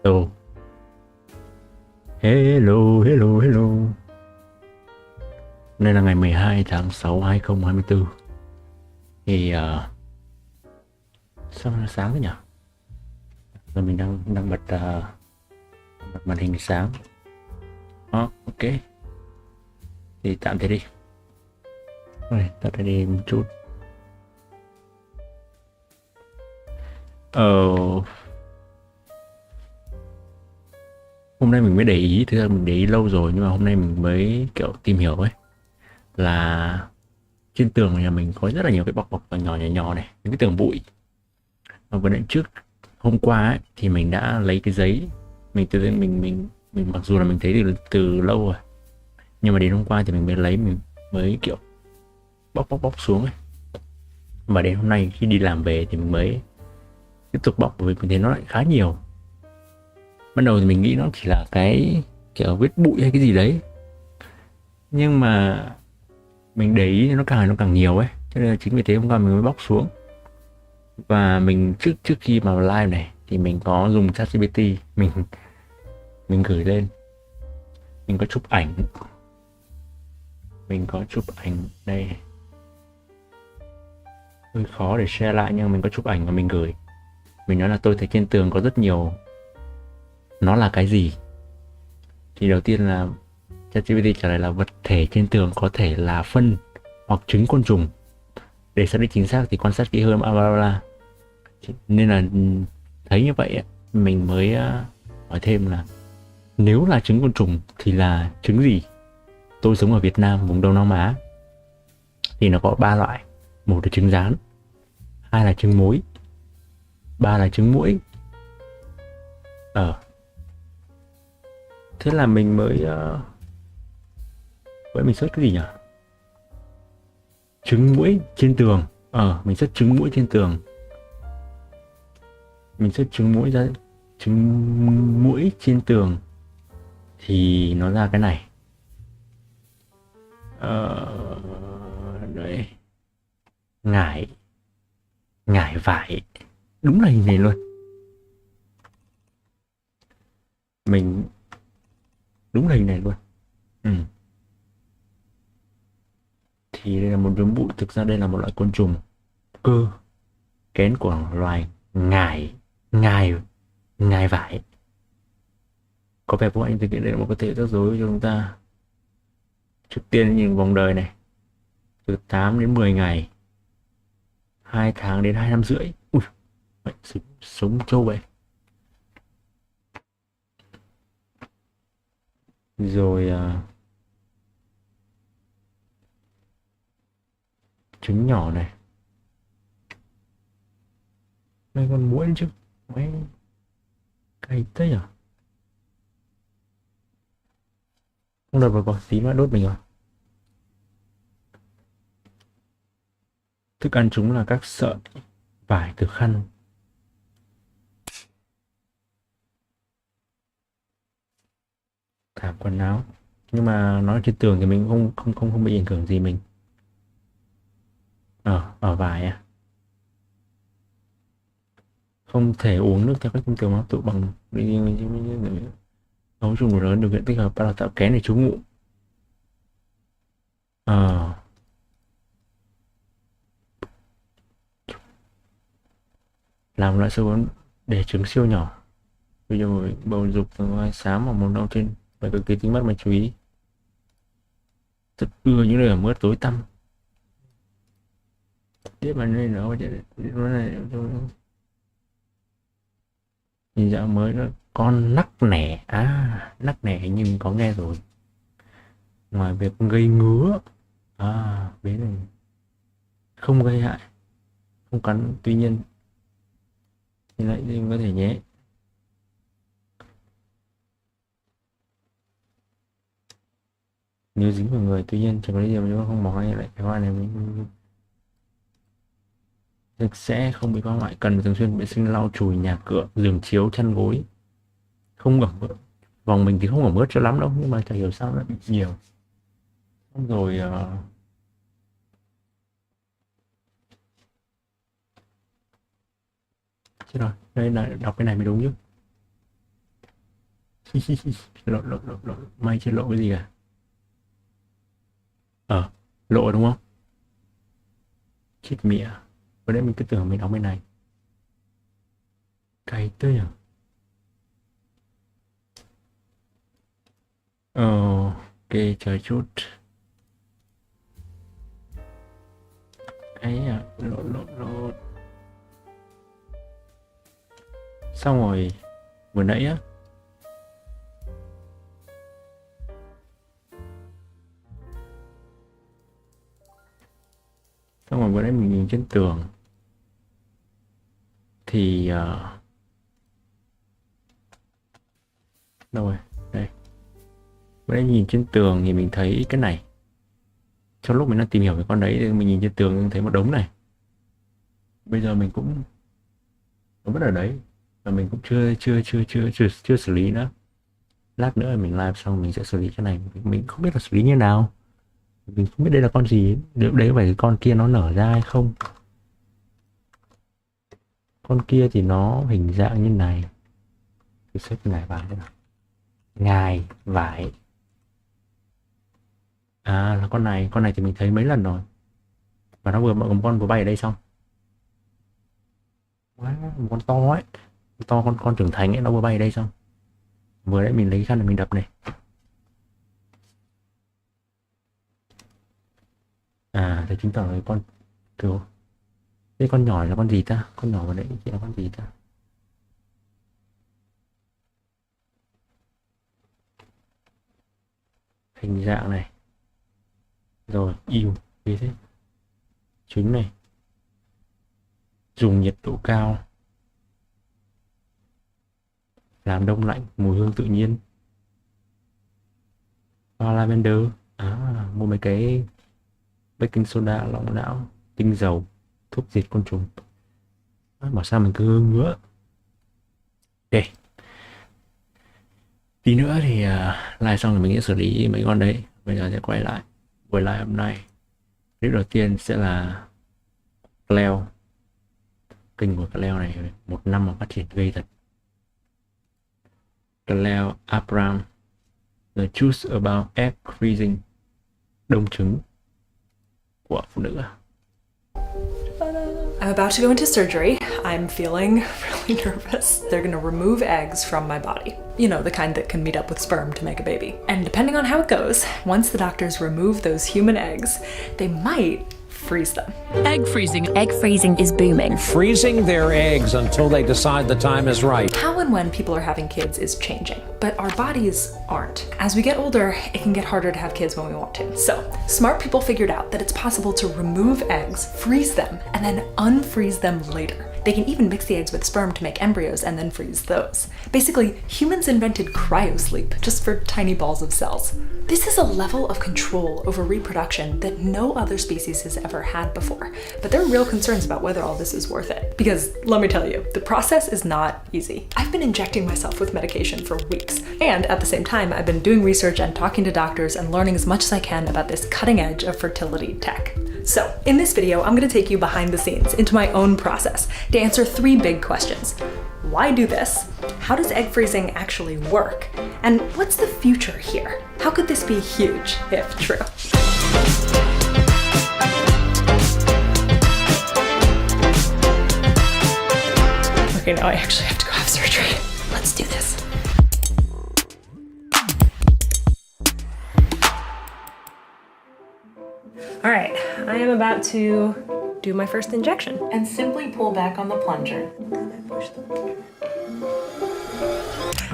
Hello, hello, hello, hello. Nay là ngày 12 tháng 6 2024. Thì sao nó sáng thế nhỉ? Giờ mình đang bật màn hình sáng. Ok. Thì tạm thế đi. Rồi, tắt đây đi một chút. Ờ, Hôm nay mình mới để ý, thực ra mình để ý lâu rồi nhưng mà hôm nay mình mới kiểu tìm hiểu ấy, là trên tường nhà mình có rất là nhiều cái bọc bọc nhỏ nhỏ nhỏ này, những cái tường bụi. Và vừa nãy trước hôm qua ấy thì mình đã lấy cái giấy, mình tự mình mặc dù là mình thấy từ lâu rồi, nhưng mà đến hôm qua thì mình mới lấy, mình mới kiểu bóc xuống ấy. Và đến hôm nay khi đi làm về thì mình mới tiếp tục bóc, bởi vì mình thấy nó lại khá nhiều. Ban đầu thì mình nghĩ nó chỉ là cái kiểu vết bụi hay cái gì đấy, nhưng mà mình để ý nó càng nhiều ấy, cho nên là chính vì thế hôm qua mình mới bóc xuống. Và mình trước trước khi mà live này thì mình có dùng ChatGPT, mình gửi lên, mình có chụp ảnh, đây, hơi khó để share lại nhưng mà mình có chụp ảnh và mình gửi. Mình nói là tôi thấy trên tường có rất nhiều, nó là cái gì? Thì đầu tiên là ChatGPT trả lời là vật thể trên tường có thể là phân hoặc trứng côn trùng. Để xác định chính xác thì quan sát kỹ hơn, bla bla bla. Nên là thấy như vậy mình mới hỏi thêm là nếu là trứng côn trùng thì là trứng gì? Tôi sống ở Việt Nam, vùng Đông Nam Á, thì nó có 3 loại. Một là trứng rán, hai là trứng muối, ba là trứng muỗi. Thế là mình mới vậy mình search cái gì nhỉ? Trứng muỗi trên tường. Mình search trứng muỗi trên tường. Mình search trứng muỗi ra, trứng muỗi trên tường thì nó ra cái này. Ờ, Đấy, ngải, ngải vải. Đúng là hình này luôn. Mình đúng là hình này luôn. Ừ. Thì đây là một đống bụi, thực ra đây là một loại côn trùng cơ, kén của loài ngải, ngài, ngài vải. Có vẻ vô anh thực hiện đây là một cơ thể rắc rối cho chúng ta. Trước tiên nhìn vòng đời này, từ 8 đến 10 ngày, 2 tháng đến 2 năm rưỡi. Ui, vậy sống trâu vậy. Rồi trứng nhỏ này, mấy con muỗi chứ, mấy cay thế à? Không đợt vừa có tí nữa đốt mình rồi. Thức ăn chúng là các sợi vải từ khăn. Thảm quần áo, nhưng mà nó trên tường thì mình không bị ảnh hưởng gì. Mình ở vải không thể uống nước theo cách thông thường hấp thụ bằng cấu trùng lớn, điều kiện tích hợp đào tạo kén để trú ngụ. ờ làm loại sâu bướm để trứng siêu nhỏ. Ví dụ bầu dục vai xám hoặc màu nâu trên, phải cực kỳ tinh mắt mà chú ý. Rất ưa những nơi ở mưa tối tăm. Tiếp mà nơi nó này nhìn dạo mới đó. Con nắc nẻ, nắc nẻ hình như mình có nghe rồi. Ngoài việc gây ngứa, bé này không gây hại, không cắn, tuy nhiên thì lại có thể nhé. Nếu dính vào người, tuy nhiên chẳng có gì mà không mỏ hay lại cái hoa này mình sạch sẽ, không bị phá hoại, cần thường xuyên vệ sinh lau chùi nhà cửa, giường chiếu, chăn gối. Không ẩm ướt, vòng mình thì không ẩm ướt cho lắm đâu, nhưng mà chả hiểu sao nó bị nhiều. Xong rồi chết rồi, đây là đọc cái này mới đúng chứ. Lộ. May chưa lộ cái gì cả. Lộ đúng không? Chết mẹ. Vừa nãy mình cứ tưởng mình đóng bên này. Cay tới à. Ok, chờ chút. Ấy à, lộ. Xong rồi, vừa nãy á. Xong rồi vừa nãy mình nhìn trên tường. Thì đâu rồi? Đây. Vừa nãy nhìn trên tường thì mình thấy cái này. Trong lúc mình đang tìm hiểu về con đấy thì mình nhìn trên tường thấy một đống này. Bây giờ mình cũng nó vẫn ở đấy và mình cũng chưa xử lý nữa. Lát nữa mình live xong mình sẽ xử lý cái này. Mình không biết là xử lý như nào. Mình không biết đây là con gì. Liệu đấy có phải cái con kia nó nở ra hay không. Con kia thì nó hình dạng như này. Thử xếp ngải vải thế nào. Ngài vải. À là con này thì mình thấy mấy lần rồi. Và nó một con vừa bay ở đây xong. Wow, một con to ấy. To con trưởng thành ấy, nó vừa bay ở đây xong. Vừa nãy mình lấy khăn để mình đập này. À thì chứng tỏ là con kiểu cái con nhỏ là con gì ta? Con nhỏ vừa nãy là con gì ta? Hình dạng này. Rồi, yêu, thế thế. Trứng này. Dùng nhiệt độ cao. Làm đông lạnh, mùi hương tự nhiên. Hoa lavender. À, mua mấy cái baking soda, lỏng não, tinh dầu, thuốc diệt côn trùng. Bảo sao mình cứ ngứa. Ok. Tí nữa thì live xong thì mình sẽ xử lý mấy con đấy. Bây giờ sẽ quay lại buổi live hôm nay. Clip đầu tiên sẽ là Cleo. Kênh của Cleo này 1 năm mà phát triển gây thật. Cleo Abram, The Truth About Egg Freezing, đông trứng của phụ nữ. I'm about to go into surgery. I'm feeling really nervous. They're gonna remove eggs from my body. You know, the kind that can meet up with sperm to make a baby. And depending on how it goes, once the doctors remove those human eggs, they might freeze them. Egg freezing. Egg freezing is booming. Freezing their eggs until they decide the time is right. How and when people are having kids is changing, but our bodies aren't. As we get older, it can get harder to have kids when we want to. So, smart people figured out that it's possible to remove eggs, freeze them, and then unfreeze them later. They can even mix the eggs with sperm to make embryos and then freeze those. Basically, humans invented cryosleep just for tiny balls of cells. This is a level of control over reproduction that no other species has ever had before. But there are real concerns about whether all this is worth it. Because, let me tell you, the process is not easy. I've been injecting myself with medication for weeks. And at the same time, I've been doing research and talking to doctors and learning as much as I can about this cutting edge of fertility tech. So, in this video, I'm gonna take you behind the scenes into my own process to answer 3 big questions. Why do this? How does egg freezing actually work? And what's the future here? How could this be huge if true? Okay, now I actually have to go have surgery. Let's do this. All right, I am about to do my first injection. And simply pull back on the plunger.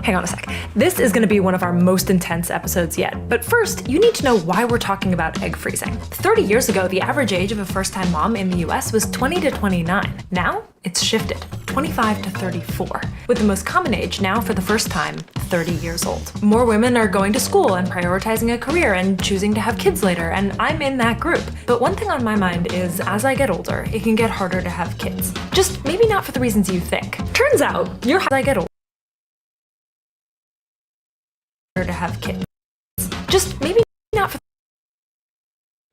Hang on a sec. This is gonna be one of our most intense episodes yet. But first, you need to know why we're talking about egg freezing. 30 years ago, the average age of a first-time mom in the US was 20 to 29. Now, it's shifted, 25 to 34, with the most common age now for the first time, 30 years old. More women are going to school and prioritizing a career and choosing to have kids later, and I'm in that group. But one thing on my mind is, as I get older, it can get harder to have kids. Just maybe not for the reasons you think. Turns out, as I get older, to have kids. Just maybe not for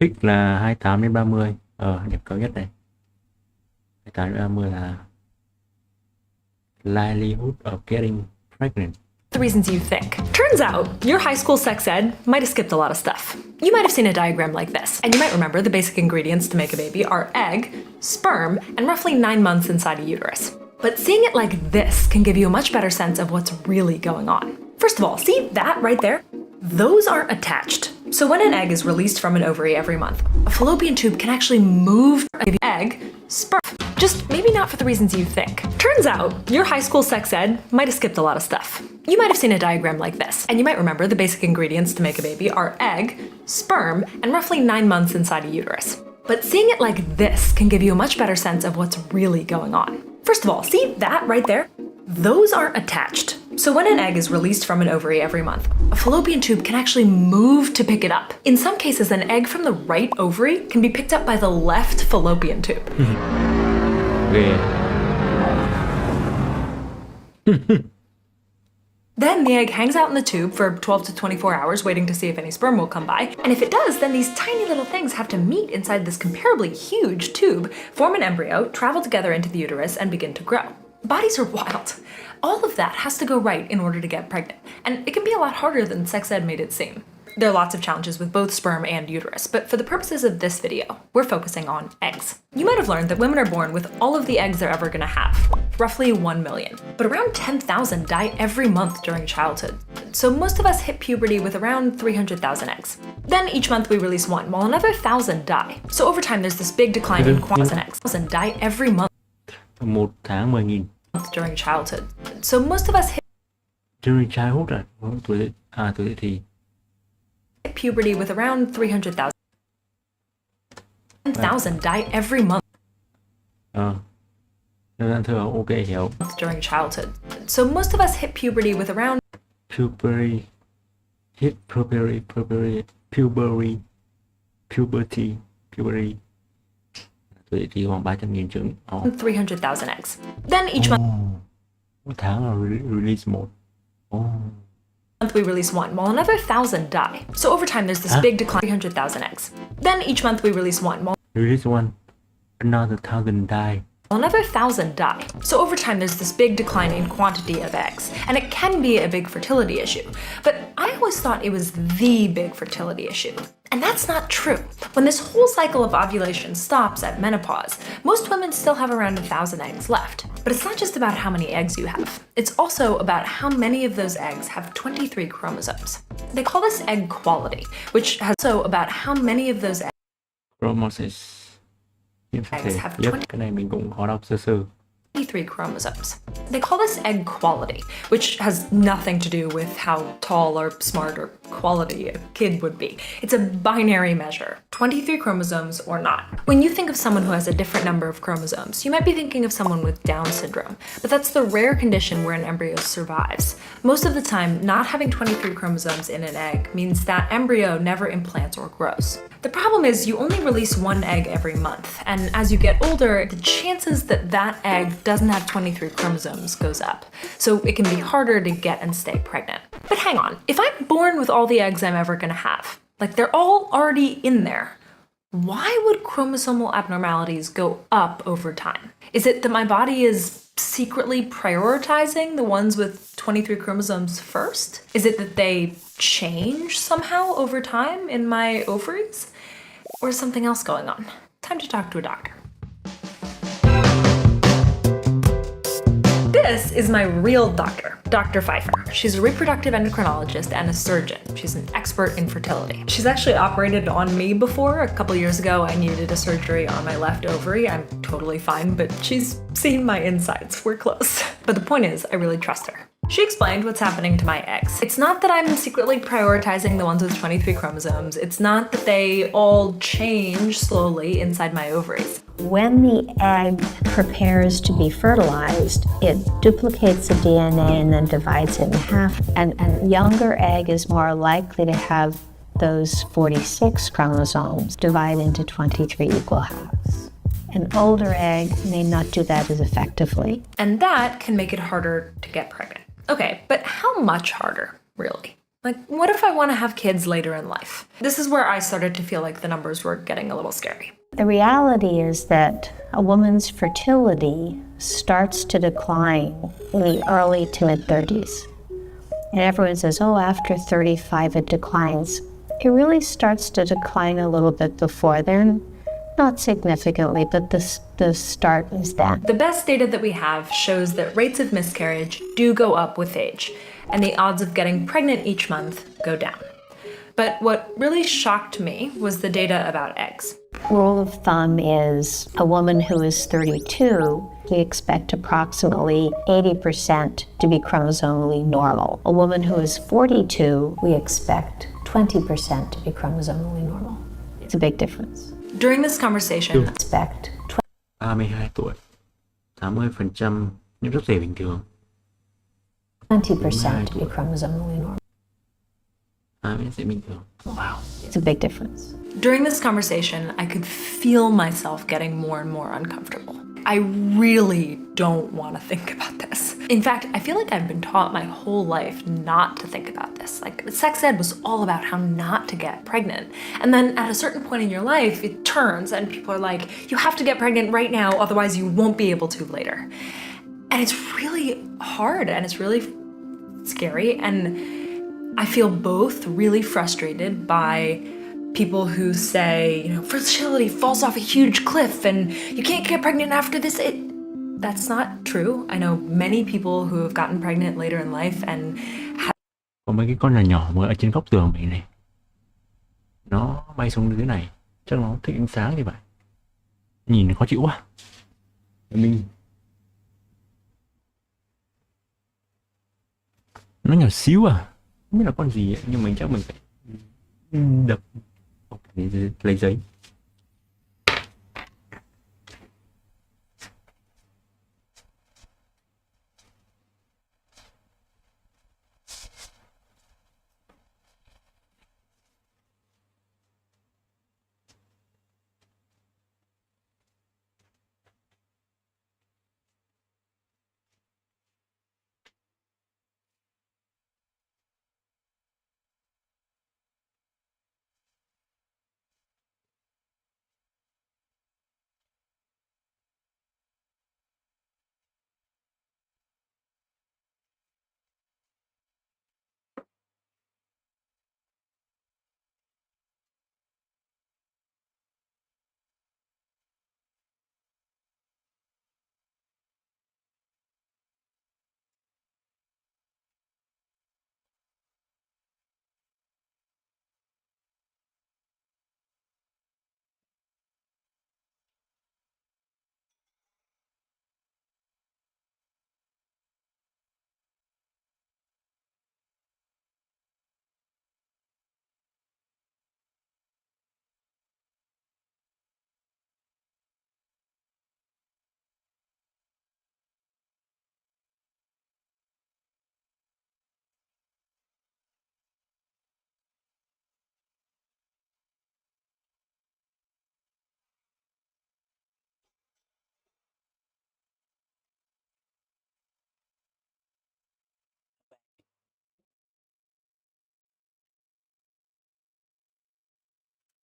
Pick là 28 đến 30. Điểm cao nhất này. 28 đến 30 là likelihood of getting pregnant. the reasons you think. Turns out, your high school sex ed might have skipped a lot of stuff. You might have seen a diagram like this, and you might remember the basic ingredients to make a baby are egg, sperm, and roughly 9 months inside a uterus. But seeing it like this can give you a much better sense of what's really going on. First of all, see that right there? Those aren't attached. So when an egg is released from an ovary every month, a fallopian tube can actually move an egg, sperm. Just maybe not for the reasons you think. Turns out, your high school sex ed might have skipped a lot of stuff. You might have seen a diagram like this, and you might remember the basic ingredients to make a baby are egg, sperm, and roughly 9 months inside a uterus. But seeing it like this can give you a much better sense of what's really going on. First of all, see that right there? Those aren't attached. So when an egg is released from an ovary every month, a fallopian tube can actually move to pick it up. In some cases, an egg from the right ovary can be picked up by the left fallopian tube. Ghê. Then the egg hangs out in the tube for 12 to 24 hours waiting to see if any sperm will come by. And if it does, then these tiny little things have to meet inside this comparably huge tube, form an embryo, travel together into the uterus, and begin to grow. Bodies are wild. All of that has to go right in order to get pregnant. And it can be a lot harder than sex ed made it seem. There are lots of challenges with both sperm and uterus, but for the purposes of this video, we're focusing on eggs. You might have learned that women are born with all of the eggs they're ever gonna have, roughly 1 million. But around 10,000 die every month during childhood. So most of us hit puberty with around 300,000 eggs. Then each month we release one, while another 1,000 die. So over time there's this big decline in quantum eggs. 1,000 die every month 1 tháng 10.000. during childhood. So most of us hit During childhood à? Tuổi dậy thì puberty with around 300,000. 10,000 die every month Nên thưa ok hiểu. during childhood. So most of us hit puberty with around Puberty. Hit puberty. Tuổi dậy thì khoảng 300.000 trứng. 300,000 eggs. Then each month Mỗi tháng là release 1. we release one, while another 1,000 die. So over time there's this big decline, 300,000 eggs. Then each month we release one, while Release 1. Another 1,000 die. another 1,000 die. So over time there's this big decline in quantity of eggs, and it can be a big fertility issue. But I always thought it was the big fertility issue. And that's not true. When this whole cycle of ovulation stops at menopause, most women still have around 1,000 eggs left. But it's not just about how many eggs you have. It's also about how many of those eggs have 23 chromosomes. They call this egg quality, which has also about how many of those Chromosis. eggs have Cái này mình cũng có đọc sơ sơ. 23 chromosomes. They call this egg quality, which has nothing to do with how tall or smart or quality a kid would be. It's a binary measure, 23 chromosomes or not. When you think of someone who has a different number of chromosomes, you might be thinking of someone with Down syndrome, but that's the rare condition where an embryo survives. Most of the time, not having 23 chromosomes in an egg means that embryo never implants or grows. The problem is you only release one egg every month, and as you get older, the chances that that egg doesn't have 23 chromosomes goes up, so it can be harder to get and stay pregnant. But hang on, if I'm born with all the eggs I'm ever gonna have, like they're all already in there, why would chromosomal abnormalities go up over time? Is it that my body is secretly prioritizing the ones with 23 chromosomes first? Is it that they change somehow over time in my ovaries? Or is something else going on? Time to talk to a doctor. This is my real doctor, Dr. Pfeiffer. She's a reproductive endocrinologist and a surgeon. She's an expert in fertility. She's actually operated on me before. A couple years ago, I needed a surgery on my left ovary. I'm totally fine, but she's seen my insides. We're close. But the point is, I really trust her. She explained what's happening to my eggs. It's not that I'm secretly prioritizing the ones with 23 chromosomes. It's not that they all change slowly inside my ovaries. When the egg prepares to be fertilized, it duplicates the DNA and then divides it in half. And a younger egg is more likely to have those 46 chromosomes divide into 23 equal halves. An older egg may not do that as effectively. And that can make it harder to get pregnant. Okay, but how much harder, really? Like, what if I want to have kids later in life? This is where I started to feel like the numbers were getting a little scary. The reality is that a woman's fertility starts to decline in the early to mid-30s. And everyone says, oh, after 35 it declines. It really starts to decline a little bit before then. Not significantly, but the start is that. The best data that we have shows that rates of miscarriage do go up with age, and the odds of getting pregnant each month go down. But what really shocked me was the data about eggs. Rule of thumb is a woman who is 32, we expect approximately 80% to be chromosomally normal. A woman who is 42, we expect 20% to be chromosomally normal. It's a big difference. During this conversation, Expect 32 tuổi, 80% nhưng rất dễ bình thường. 20% to be chromosomally normal. Sẽ bình thường. Wow. It's a big difference. during this conversation, I could feel myself getting more and more uncomfortable. I really don't want to think about this. In fact, I feel like I've been taught my whole life not to think about this. Like, sex ed was all about how not to get pregnant. And then at a certain point in your life, it turns and people are like, you have to get pregnant right now, otherwise you won't be able to later. And it's really hard and it's really scary. And I feel both really frustrated by people who say, you know, fertility falls off a huge cliff and you can't get pregnant after this. That's not true. I know many people who have gotten pregnant later in life and Có mấy cái con nhỏ nhỏ mà ở trên góc tường mình này, nó bay xuống dưới này, chắc nó thích ánh sáng thì phải. Nhìn khó chịu quá. Mình nó nhỏ xíu à, không biết là con gì ấy, nhưng mình chắc mình phải đập lấy giấy.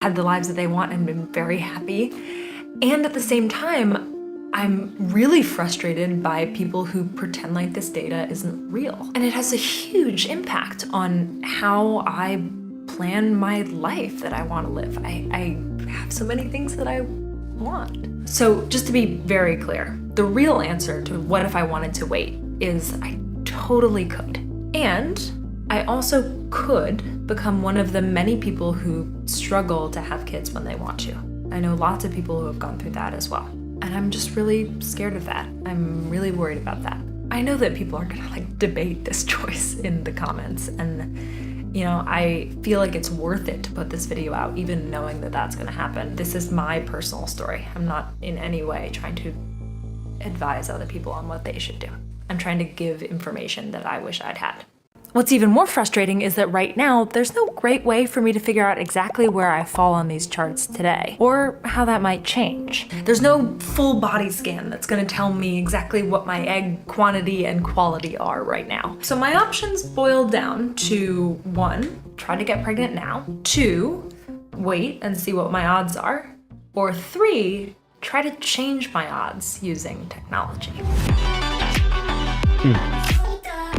had the lives that they want and been very happy. And at the same time, I'm really frustrated by people who pretend like this data isn't real. And it has a huge impact on how I plan my life that I want to live. I have so many things that I want. So just to be very clear, the real answer to what if I wanted to wait is I totally could. And I also could become one of the many people who struggle to have kids when they want to. I know lots of people who have gone through that as well. And I'm just really scared of that. I'm really worried about that. I know that people are gonna debate this choice in the comments, and you know, I feel like it's worth it to put this video out, even knowing that that's gonna happen. This is my personal story. I'm not in any way trying to advise other people on what they should do. I'm trying to give information that I wish I'd had. What's even more frustrating is that right now, there's no great way for me to figure out exactly where I fall on these charts today, or how that might change. There's no full body scan that's gonna tell me exactly what my egg quantity and quality are right now. So my options boil down to 1, try to get pregnant now, 2, wait and see what my odds are, or 3, try to change my odds using technology.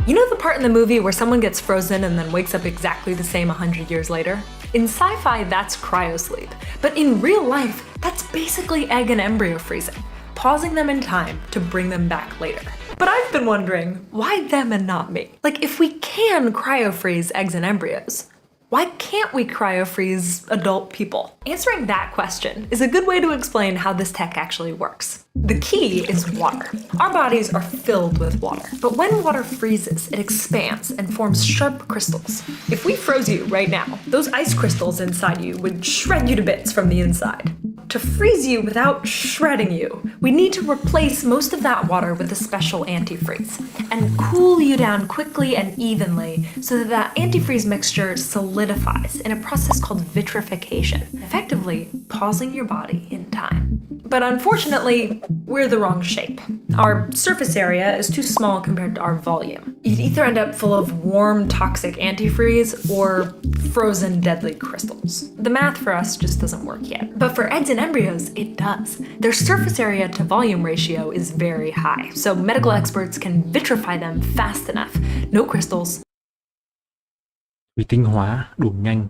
You know the part in the movie where someone gets frozen and then wakes up exactly the same 100 years later? In sci-fi, that's cryosleep. But in real life, that's basically egg and embryo freezing, pausing them in time to bring them back later. But I've been wondering, why them and not me? Like, if we can cryo-freeze eggs and embryos, why can't we cryo-freeze adult people? Answering that question is a good way to explain how this tech actually works. The key is water. Our bodies are filled with water, but when water freezes, it expands and forms sharp crystals. If we froze you right now, those ice crystals inside you would shred you to bits from the inside. To freeze you without shredding you, we need to replace most of that water with a special antifreeze and cool you down quickly and evenly so that that antifreeze mixture solidifies in a process called vitrification, effectively pausing your body in time. But unfortunately, we're the wrong shape. Our surface area is too small compared to our volume. You'd either end up full of warm, toxic antifreeze or frozen, deadly crystals. The math for us just doesn't work yet. But for eggs and embryos, it does. Their surface area to volume ratio is very high, so medical experts can vitrify them fast enough. No crystals. Vì tinh hóa đủ nhanh,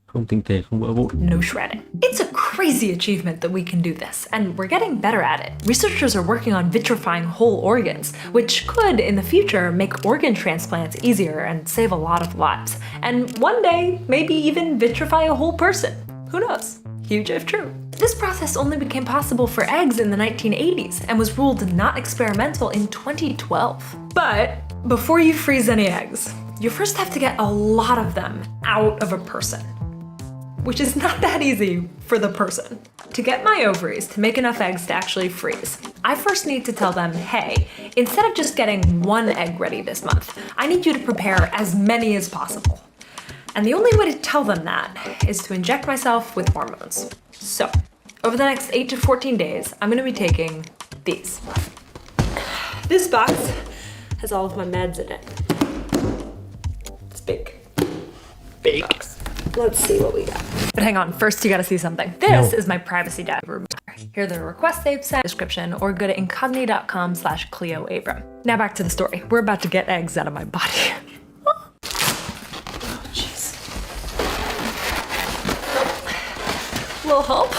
không tinh tế, không vỡ vụn. No shredding. It's a crazy achievement that we can do this, and we're getting better at it. Researchers are working on vitrifying whole organs, which could, in the future, make organ transplants easier and save a lot of lives. And one day, maybe even vitrify a whole person. Who knows? Huge if true. This process only became possible for eggs in the 1980s and was ruled not experimental in 2012. But before you freeze any eggs, you first have to get a lot of them out of a person, which is not that easy for the person. To get my ovaries to make enough eggs to actually freeze, I first need to tell them, hey, instead of just getting one egg ready this month, I need you to prepare as many as possible. And the only way to tell them that is to inject myself with hormones. So, over the next 8 to 14 days, I'm gonna be taking these. This box has all of my meds in it. It's big. Big. Box. Let's see what we got. But hang on, first you gotta see something. This is my privacy data room. Here are the requests they've sent, description, or go to incogni.com/Cleo Abram. Now back to the story. We're about to get eggs out of my body. Oh, jeez. Little help.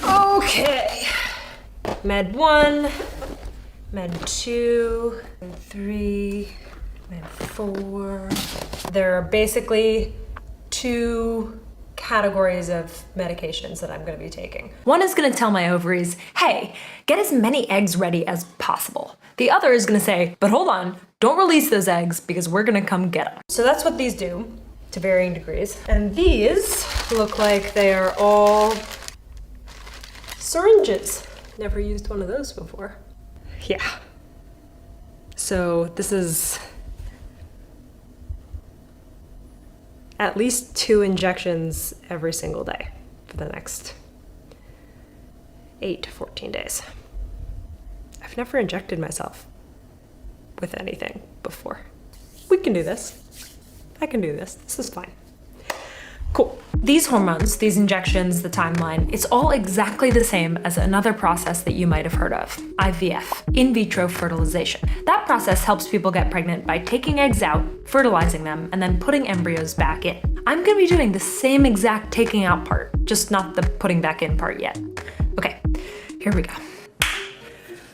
Okay. Med 1, Med 2, Med 3, Med 4. There are basically 2 categories of medications that I'm going to be taking. One is going to tell my ovaries, hey, get as many eggs ready as possible. The other is going to say, but hold on, don't release those eggs because we're going to come get them. So that's what these do to varying degrees. And these look like they are all syringes. Never used one of those before. Yeah. So this is at least 2 injections every single day for the next 8 to 14 days. I've never injected myself with anything before. We can do this. I can do this. This is fine. Cool. These hormones, these injections, the timeline, it's all exactly the same as another process that you might have heard of, IVF, in vitro fertilization. That process helps people get pregnant by taking eggs out, fertilizing them, and then putting embryos back in. I'm gonna be doing the same exact taking out part, just not the putting back in part yet. Okay, here we go.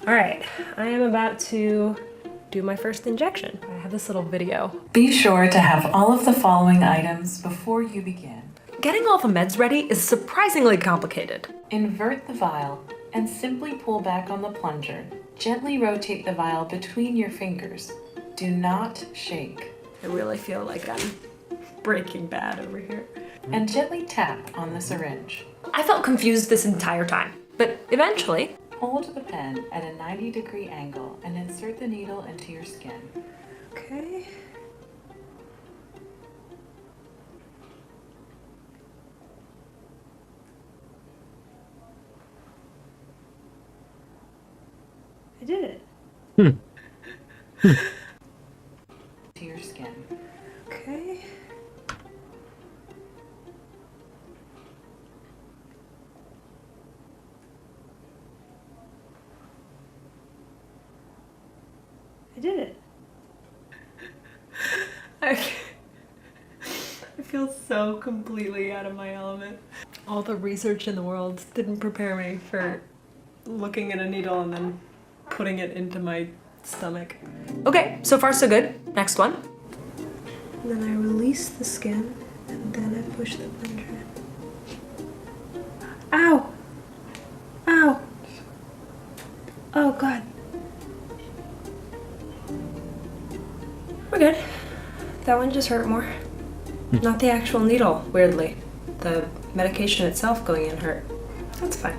All right, I am about to do my first injection. I have this little video. Be sure to have all of the following items before you begin. Getting all the meds ready is surprisingly complicated. Invert the vial and simply pull back on the plunger. Gently rotate the vial between your fingers. Do not shake. I really feel like I'm Breaking Bad over here. And gently tap on the syringe. I felt confused this entire time, but eventually, Hold the pen at a 90-degree angle and insert the needle into your skin. okay. I did it. To your skin. Okay. did it. I feel so completely out of my element. All the research in the world didn't prepare me for looking at a needle and then putting it into my stomach. Okay, so far so good. Next one. Then I release the skin and then I push the plunger in. Ow! Ow! Oh god. We're good. That one just hurt more. Not the actual needle, weirdly. The medication itself going in hurt. That's fine.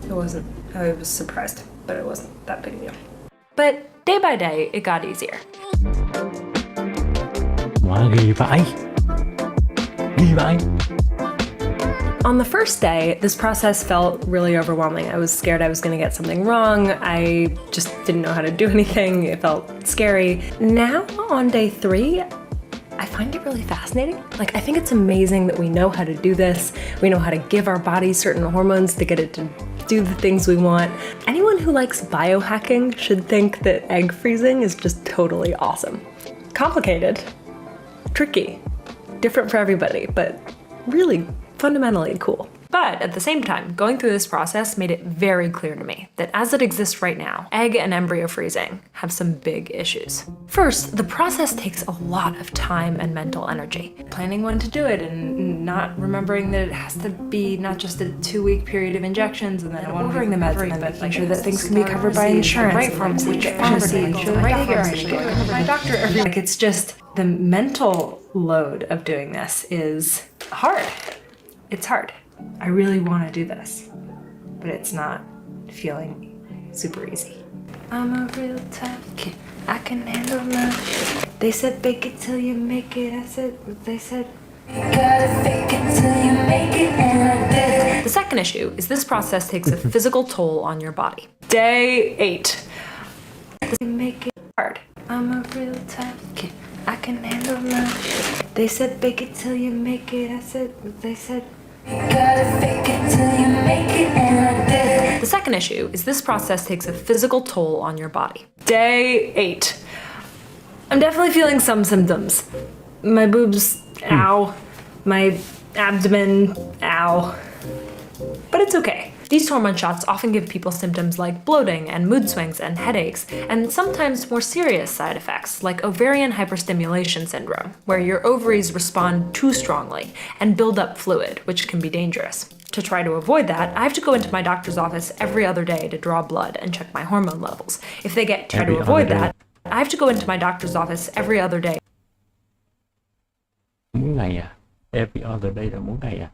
It wasn't. I was surprised, but it wasn't that big a deal. But day by day, it got easier. Quá ghê vãi. Ghê vãi. On the first day, this process felt really overwhelming. I was scared I was gonna get something wrong. I just didn't know how to do anything. It felt scary. Now, on day 3, I find it really fascinating. Like, I think it's amazing that we know how to do this. We know how to give our bodies certain hormones to get it to do the things we want. Anyone who likes biohacking should think that egg freezing is just totally awesome. Complicated, tricky, different for everybody, but really fundamentally cool. But at the same time, going through this process made it very clear to me that as it exists right now, egg and embryo freezing have some big issues. First, the process takes a lot of time and mental energy. Planning when to do it and not remembering that it has to be not just a 2-week period of injections and then ordering the meds and then making sure that things can be covered by insurance. Right pharmacy, which pharmacy, my doctor. Like, it's just the mental load of doing this is hard. It's hard. I really want to do this, but it's not feeling super easy. I'm a real tough kid. I can handle love. They said bake it till you make it. I said, they said, you gotta fake it till you make it, and I did. The second issue is this process takes a physical toll on your body. Day 8. They make it hard. I'm a real tough kid. I can handle love. They said bake it till you make it. I said, they said, you gotta fake it till you make it, and I did. The second issue is this process takes a physical toll on your body. Day 8. I'm definitely feeling some symptoms. My boobs, ow. My abdomen, ow. But it's okay. These hormone shots often give people symptoms like bloating and mood swings and headaches, and sometimes more serious side effects like ovarian hyperstimulation syndrome, where your ovaries respond too strongly and build up fluid, which can be dangerous. To try to avoid that, I have to go into my doctor's office every other day to draw blood and check my hormone levels. If they get try to avoid that, I have to go into my doctor's office every other day. Mỗi ngày à? Every other day là mỗi ngày à?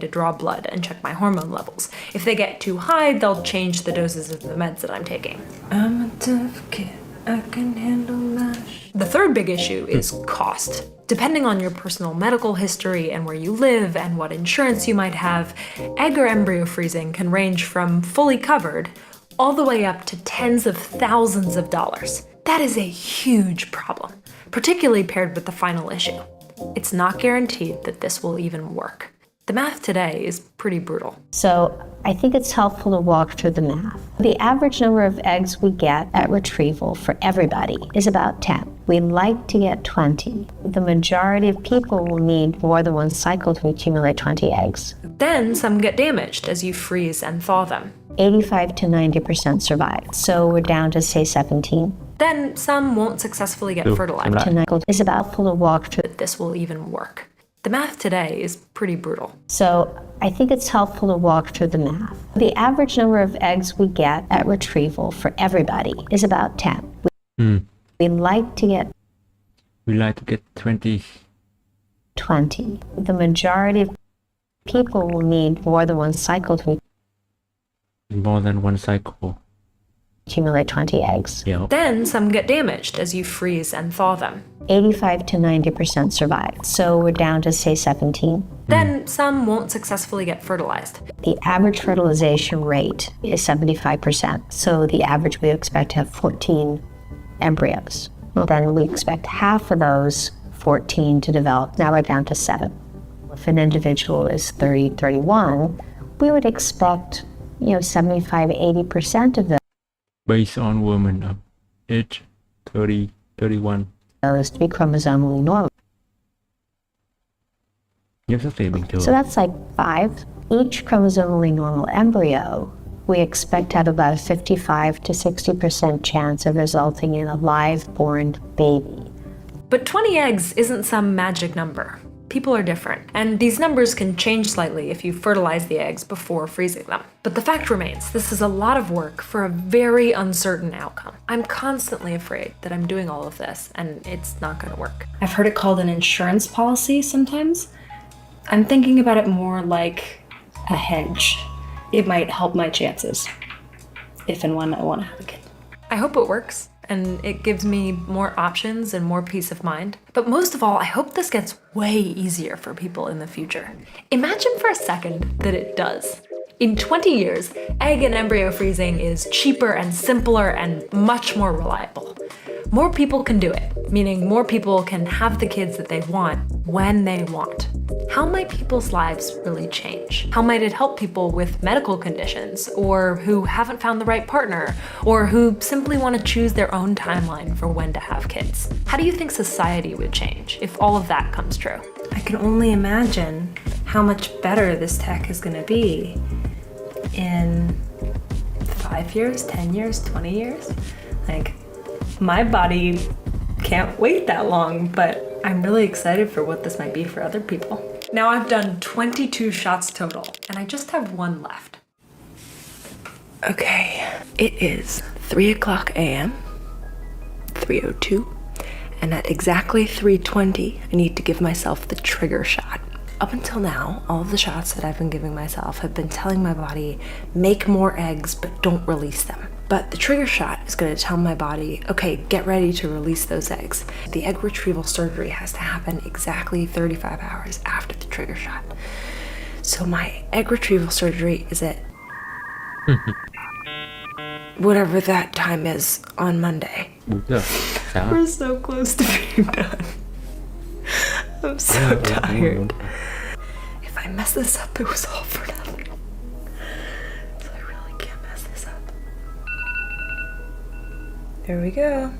To draw blood and check my hormone levels. If they get too high, they'll change the doses of the meds that I'm taking. I'm a tough kid. I can handle lash. The third big issue is cost. Depending on your personal medical history and where you live and what insurance you might have, egg or embryo freezing can range from fully covered all the way up to tens of thousands of dollars. That is a huge problem, particularly paired with the final issue. It's not guaranteed that this will even work. The math today is pretty brutal. So I think it's helpful to walk through the math. The average number of eggs we get at retrieval for everybody is about 10. We like to get 20. The majority of people will need more than one cycle to accumulate 20 eggs. Then some get damaged as you freeze and thaw them. 85 to 90% survive, so we're down to say 17. Then some won't successfully get fertilized. It's about helpful to walk through. That this will even work. The math today is pretty brutal. So I think it's helpful to walk through the math. The average number of eggs we get at retrieval for everybody is about 10. We like to get 20. 20. The majority of people will need more than one cycle to More than one cycle. accumulate 20 eggs. Hiểu. Then some get damaged as you freeze and thaw them. 85 to 90% survive, so we're down to say 17. Then some won't successfully get fertilized. The average fertilization rate is 75%, so the average we expect to have 14 embryos. Well, then we expect half of those 14 to develop. Now we're down to 7. If an individual is 30, 31, we would expect 75, 80% of them Based on women age 30, 31. Is to be chromosomally normal. Nhiễm sắc thể bình thường. So that's like 5. Each chromosomally normal embryo, we expect to have about a 55 to 60% chance of resulting in a live-born baby. But 20 eggs isn't some magic number. People are different, and these numbers can change slightly if you fertilize the eggs before freezing them. But the fact remains, this is a lot of work for a very uncertain outcome. I'm constantly afraid that I'm doing all of this and it's not gonna work. I've heard it called an insurance policy sometimes. I'm thinking about it more like a hedge. It might help my chances if and when I want to have a kid. I hope it works and it gives me more options and more peace of mind. But most of all, I hope this gets way easier for people in the future. Imagine for a second that it does. In 20 years, egg and embryo freezing is cheaper and simpler and much more reliable. More people can do it, meaning more people can have the kids that they want when they want. How might people's lives really change? How might it help people with medical conditions, or who haven't found the right partner, or who simply want to choose their own timeline for when to have kids? How do you think society would change if all of that comes true? I can only imagine how much better this tech is going to be in 5 years, 10 years, 20 years. Like, my body can't wait that long, but I'm really excited for what this might be for other people. Now I've done 22 shots total, and I just have one left. Okay, it is 3 o'clock a.m., 3:02, and at exactly 3:20, I need to give myself the trigger shot. Up until now, all of the shots that I've been giving myself have been telling my body, make more eggs, but don't release them. But the trigger shot is going to tell my body, okay, get ready to release those eggs. The egg retrieval surgery has to happen exactly 35 hours after the trigger shot. So my egg retrieval surgery is at whatever that time is on Monday. 4 giờ sáng. We're so close to being done. I'm so tired. If I mess this up, it was all for nothing. So I really can't mess this up. There we go.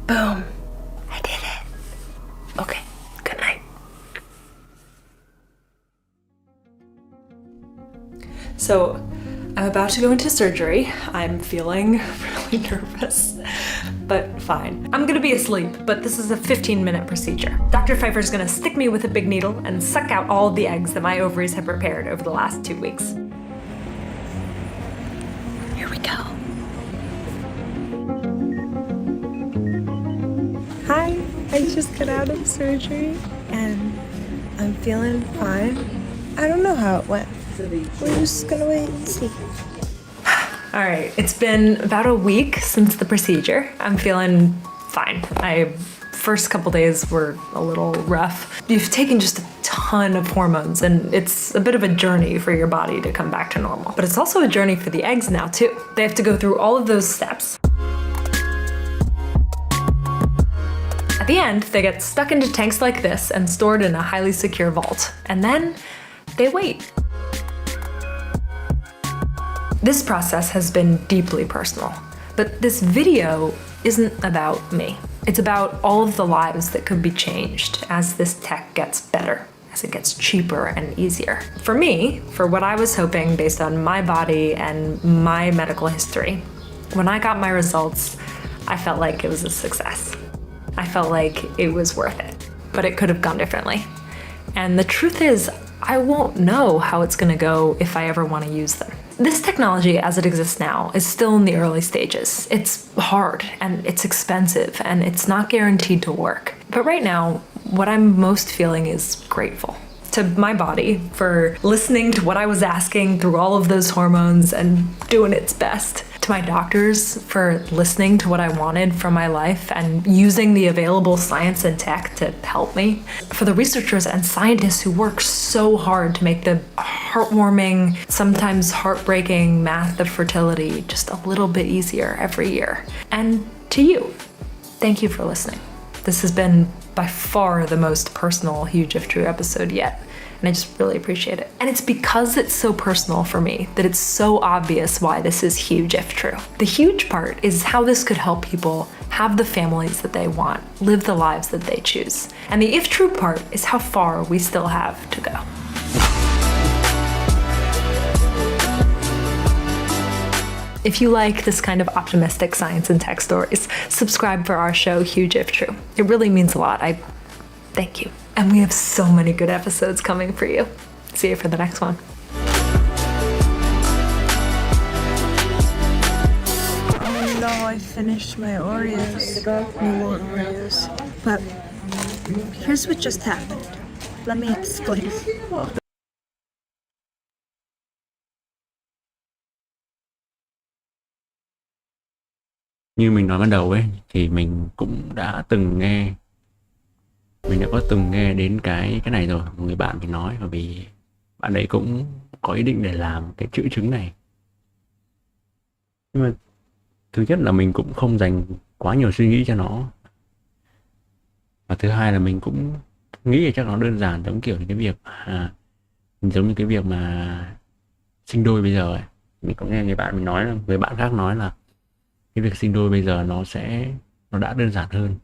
Boom. I did it. Okay, good night. So, I'm about to go into surgery. I'm feeling really nervous, but fine. I'm gonna be asleep, but this is a 15-minute procedure. Dr. Pfeiffer's gonna stick me with a big needle and suck out all of the eggs that my ovaries have prepared over the last 2 weeks. Here we go. Hi, I just got out of surgery and I'm feeling fine. I don't know how it went. We're just gonna wait and see. All right, it's been about a week since the procedure. I'm feeling fine. First couple days were a little rough. You've taken just a ton of hormones, and it's a bit of a journey for your body to come back to normal. But it's also a journey for the eggs now too. They have to go through all of those steps. At the end, they get stuck into tanks like this and stored in a highly secure vault. And then they wait. This process has been deeply personal, but this video isn't about me. It's about all of the lives that could be changed as this tech gets better, as it gets cheaper and easier. For me, for what I was hoping based on my body and my medical history, when I got my results, I felt like it was a success. I felt like it was worth it, but it could have gone differently. And the truth is, I won't know how it's gonna go if I ever wanna use them. This technology as it exists now is still in the early stages. It's hard and it's expensive and it's not guaranteed to work. But right now, what I'm most feeling is grateful to my body for listening to what I was asking through all of those hormones and doing its best. To my doctors for listening to what I wanted from my life and using the available science and tech to help me. For the researchers and scientists who work so hard to make the heartwarming, sometimes heartbreaking math of fertility just a little bit easier every year. And to you, thank you for listening. This has been by far the most personal Huge If True episode yet, And I just really appreciate it. And it's because it's so personal for me that it's so obvious why this is huge if true. The huge part is how this could help people have the families that they want, live the lives that they choose. And the if true part is how far we still have to go. If you like this kind of optimistic science and tech stories, subscribe for our show, Huge If True. It really means a lot. I thank you. And we have so many good episodes coming for you. See you for the next one. Oh no, I finished my Oreos. You want Oreos. But here's what just happened. Let me explain. Như mình nói ban đầu ấy, thì mình cũng đã từng nghe, mình đã có từng nghe đến cái này rồi. Một người bạn mình nói, bởi vì bạn ấy cũng có ý định để làm cái chữ chứng này. Nhưng mà thứ nhất là mình cũng không dành quá nhiều suy nghĩ cho nó, và thứ hai là mình cũng nghĩ là chắc nó đơn giản, giống kiểu cái việc giống như cái việc mà sinh đôi bây giờ ấy. Mình cũng nghe người bạn mình nói, người bạn khác nói là cái việc sinh đôi bây giờ nó đã đơn giản hơn.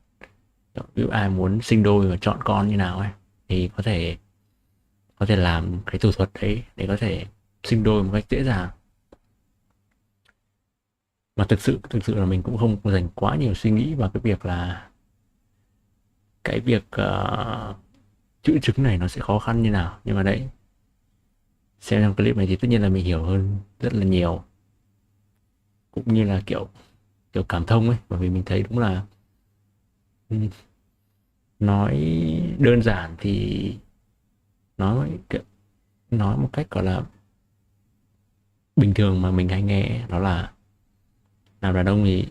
Ví dụ ai muốn sinh đôi và chọn con như nào ấy, thì có thể làm cái thủ thuật đấy để có thể sinh đôi một cách dễ dàng. Mà thực sự là mình cũng không dành quá nhiều suy nghĩ vào cái việc chữ chứng này nó sẽ khó khăn như nào. Nhưng mà đấy, xem trong clip này thì tất nhiên là mình hiểu hơn rất là nhiều, cũng như là kiểu cảm thông ấy, bởi vì mình thấy đúng là nói đơn giản thì nói một cách gọi là bình thường mà mình hay nghe, đó là làm đàn ông thì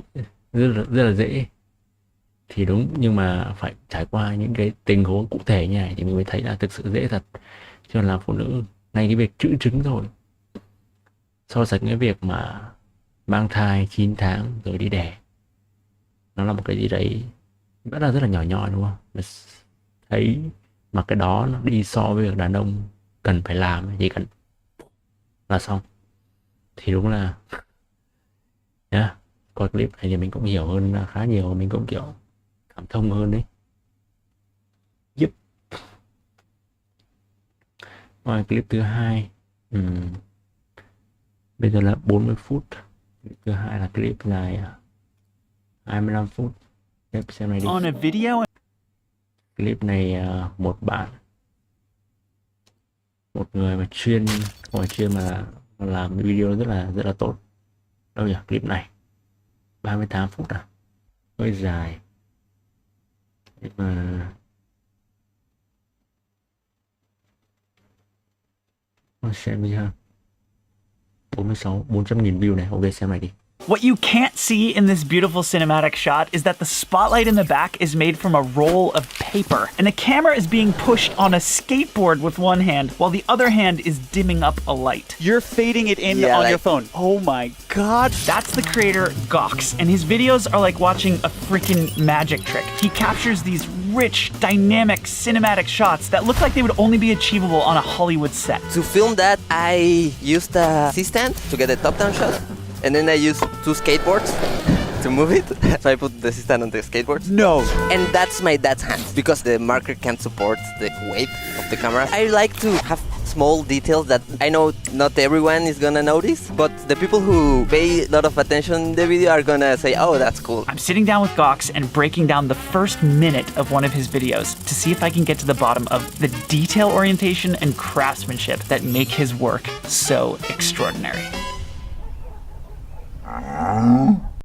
rất là dễ, thì đúng, nhưng mà phải trải qua những cái tình huống cụ thể như này thì mình mới thấy là thực sự dễ thật. Chứ làm phụ nữ, ngay cái việc chữ chứng thôi, so sánh cái việc mà mang thai 9 tháng rồi đi đẻ, nó là một cái gì đấy vẫn là rất là nhỏ nhoi, đúng không? Mà thấy mà cái đó nó đi so với việc đàn ông cần phải làm, chỉ cần là xong, thì đúng là nhá. Qua clip này thì mình cũng hiểu hơn khá nhiều, mình cũng kiểu cảm thông hơn đấy. Giúp clip thứ hai, bây giờ là 40 phút. Clip thứ hai là clip dài 25 phút. Clip xem này đi. On a video. Clip này một người mà chuyên mà làm video rất là tốt. Đâu nhỉ? Clip này 38 phút à, hơi dài. Nhưng mà xem đi ha, 400.000 view này. Ok, xem này đi. What you can't see in this beautiful cinematic shot is that the spotlight in the back is made from a roll of paper, and the camera is being pushed on a skateboard with one hand, while the other hand is dimming up a light. You're fading it in on your phone. Oh my god. That's the creator, Gox, and his videos are like watching a freaking magic trick. He captures these rich, dynamic, cinematic shots that look like they would only be achievable on a Hollywood set. To film that, I used a C-stand to get a top-down shot. And then I used 2 skateboards to move it. So I put the stand on the skateboards. No. And that's my dad's hand, because the marker can't support the weight of the camera. I like to have small details that I know not everyone is gonna notice, but the people who pay a lot of attention in the video are gonna say, oh, that's cool. I'm sitting down with Gox and breaking down the first minute of one of his videos to see if I can get to the bottom of the detail orientation and craftsmanship that make his work so extraordinary.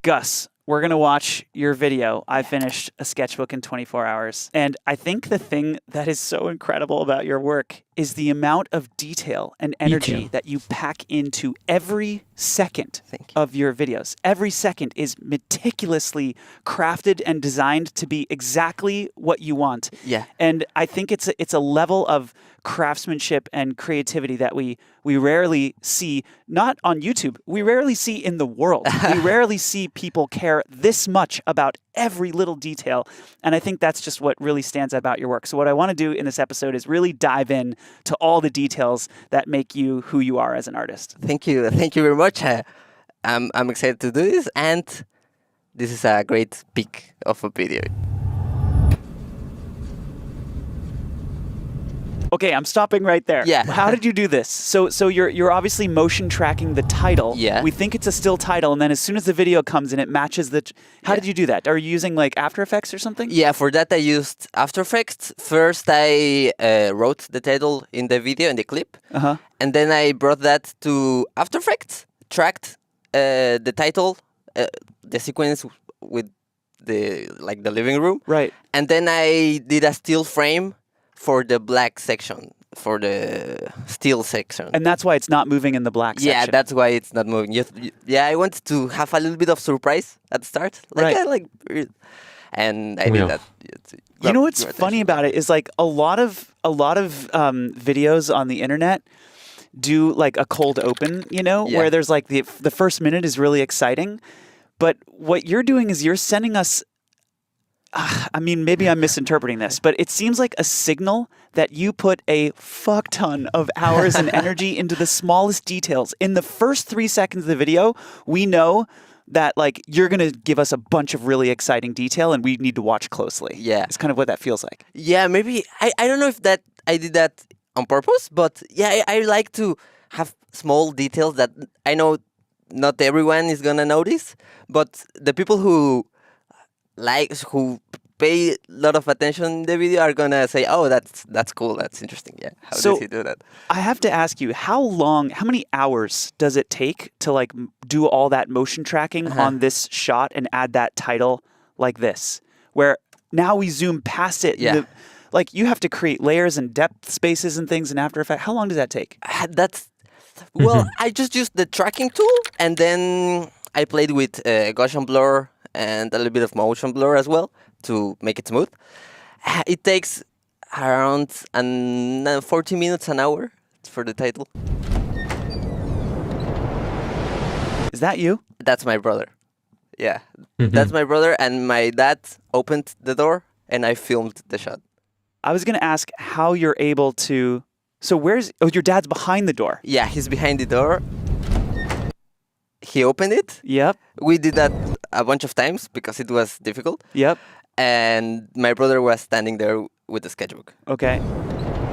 Gus, we're going to watch your video. I finished a sketchbook in 24 hours. And I think the thing that is so incredible about your work is the amount of detail and energy that you pack into every second of your videos. Every second is meticulously crafted and designed to be exactly what you want. Yeah. And I think it's a level of craftsmanship and creativity that we rarely see, not on YouTube, we rarely see in the world. We rarely see people care this much about every little detail. And I think that's just what really stands out about your work. So what I want to do in this episode is really dive in to all the details that make you who you are as an artist. Thank you very much. I'm excited to do this, and this is a great pick of a video. Okay, I'm stopping right there. Yeah. How did you do this? So you're obviously motion tracking the title. Yeah. We think it's a still title, and then as soon as the video comes in, it matches the. How did you do that? Are you using like After Effects or something? Yeah, for that I used After Effects. First, I wrote the title in the video, in the clip, and then I brought that to After Effects, tracked the title, the sequence with the living room, Right. and then I did a still frame for the black section, for the still section. And that's why it's not moving in the black section. Yeah, that's why it's not moving. Yeah, I wanted to have a little bit of surprise at the start. Right. And I did that. You know what's funny about it is like a lot of videos on the internet do like a cold open, where there's like the first minute is really exciting, but what you're doing is you're sending us. I mean, maybe I'm misinterpreting this, but it seems like a signal that you put a fuck ton of hours and energy into the smallest details. In the first 3 seconds of the video, we know that like you're going to give us a bunch of really exciting detail and we need to watch closely. Yeah. It's kind of what that feels like. Yeah, maybe. I don't know if that I did that on purpose, but yeah, I like to have small details that I know not everyone is going to notice, but the people who pay a lot of attention in the video are gonna say, "Oh, that's cool, that's interesting." Yeah, how does he do that? I have to ask you, how many hours does it take to like do all that motion tracking on this shot and add that title like this, where now we zoom past it? Yeah. Like you have to create layers and depth spaces and things in After Effects. How long does that take? Well, I just used the tracking tool, and then I played with Gaussian blur and a little bit of motion blur as well to make it smooth. It takes around 40 minutes, an hour for the title. Is that you? That's my brother. Yeah, that's my brother, and my dad opened the door and I filmed the shot. I was going to ask how you're able to... So your dad's behind the door. Yeah, he's behind the door. He opened it. Yep. We did that a bunch of times because it was difficult. Yep. And my brother was standing there with the sketchbook. Okay.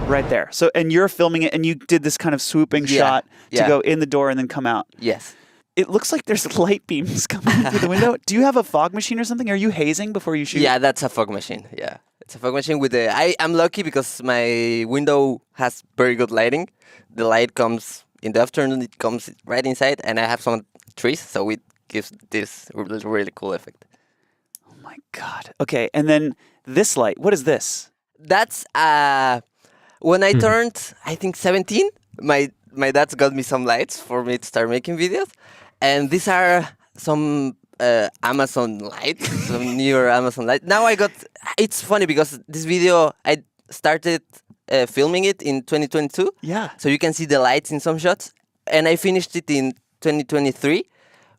Right there. So, and you're filming it and you did this kind of swooping shot to go in the door and then come out. Yes. It looks like there's light beams coming through the window. Do you have a fog machine or something? Are you hazing before you shoot? Yeah, that's a fog machine. Yeah. It's a fog machine with I'm lucky because my window has very good lighting. The light comes in the afternoon, it comes right inside, and I have some trees, so it gives this really cool effect. Oh my God. Okay, and then this light, what is this? That's when I turned, I think 17, my dad's got me some lights for me to start making videos, and these are some Amazon lights, some newer Amazon lights. Now it's funny because this video, I started filming it in 2022. Yeah. So you can see the lights in some shots, and I finished it in 2023,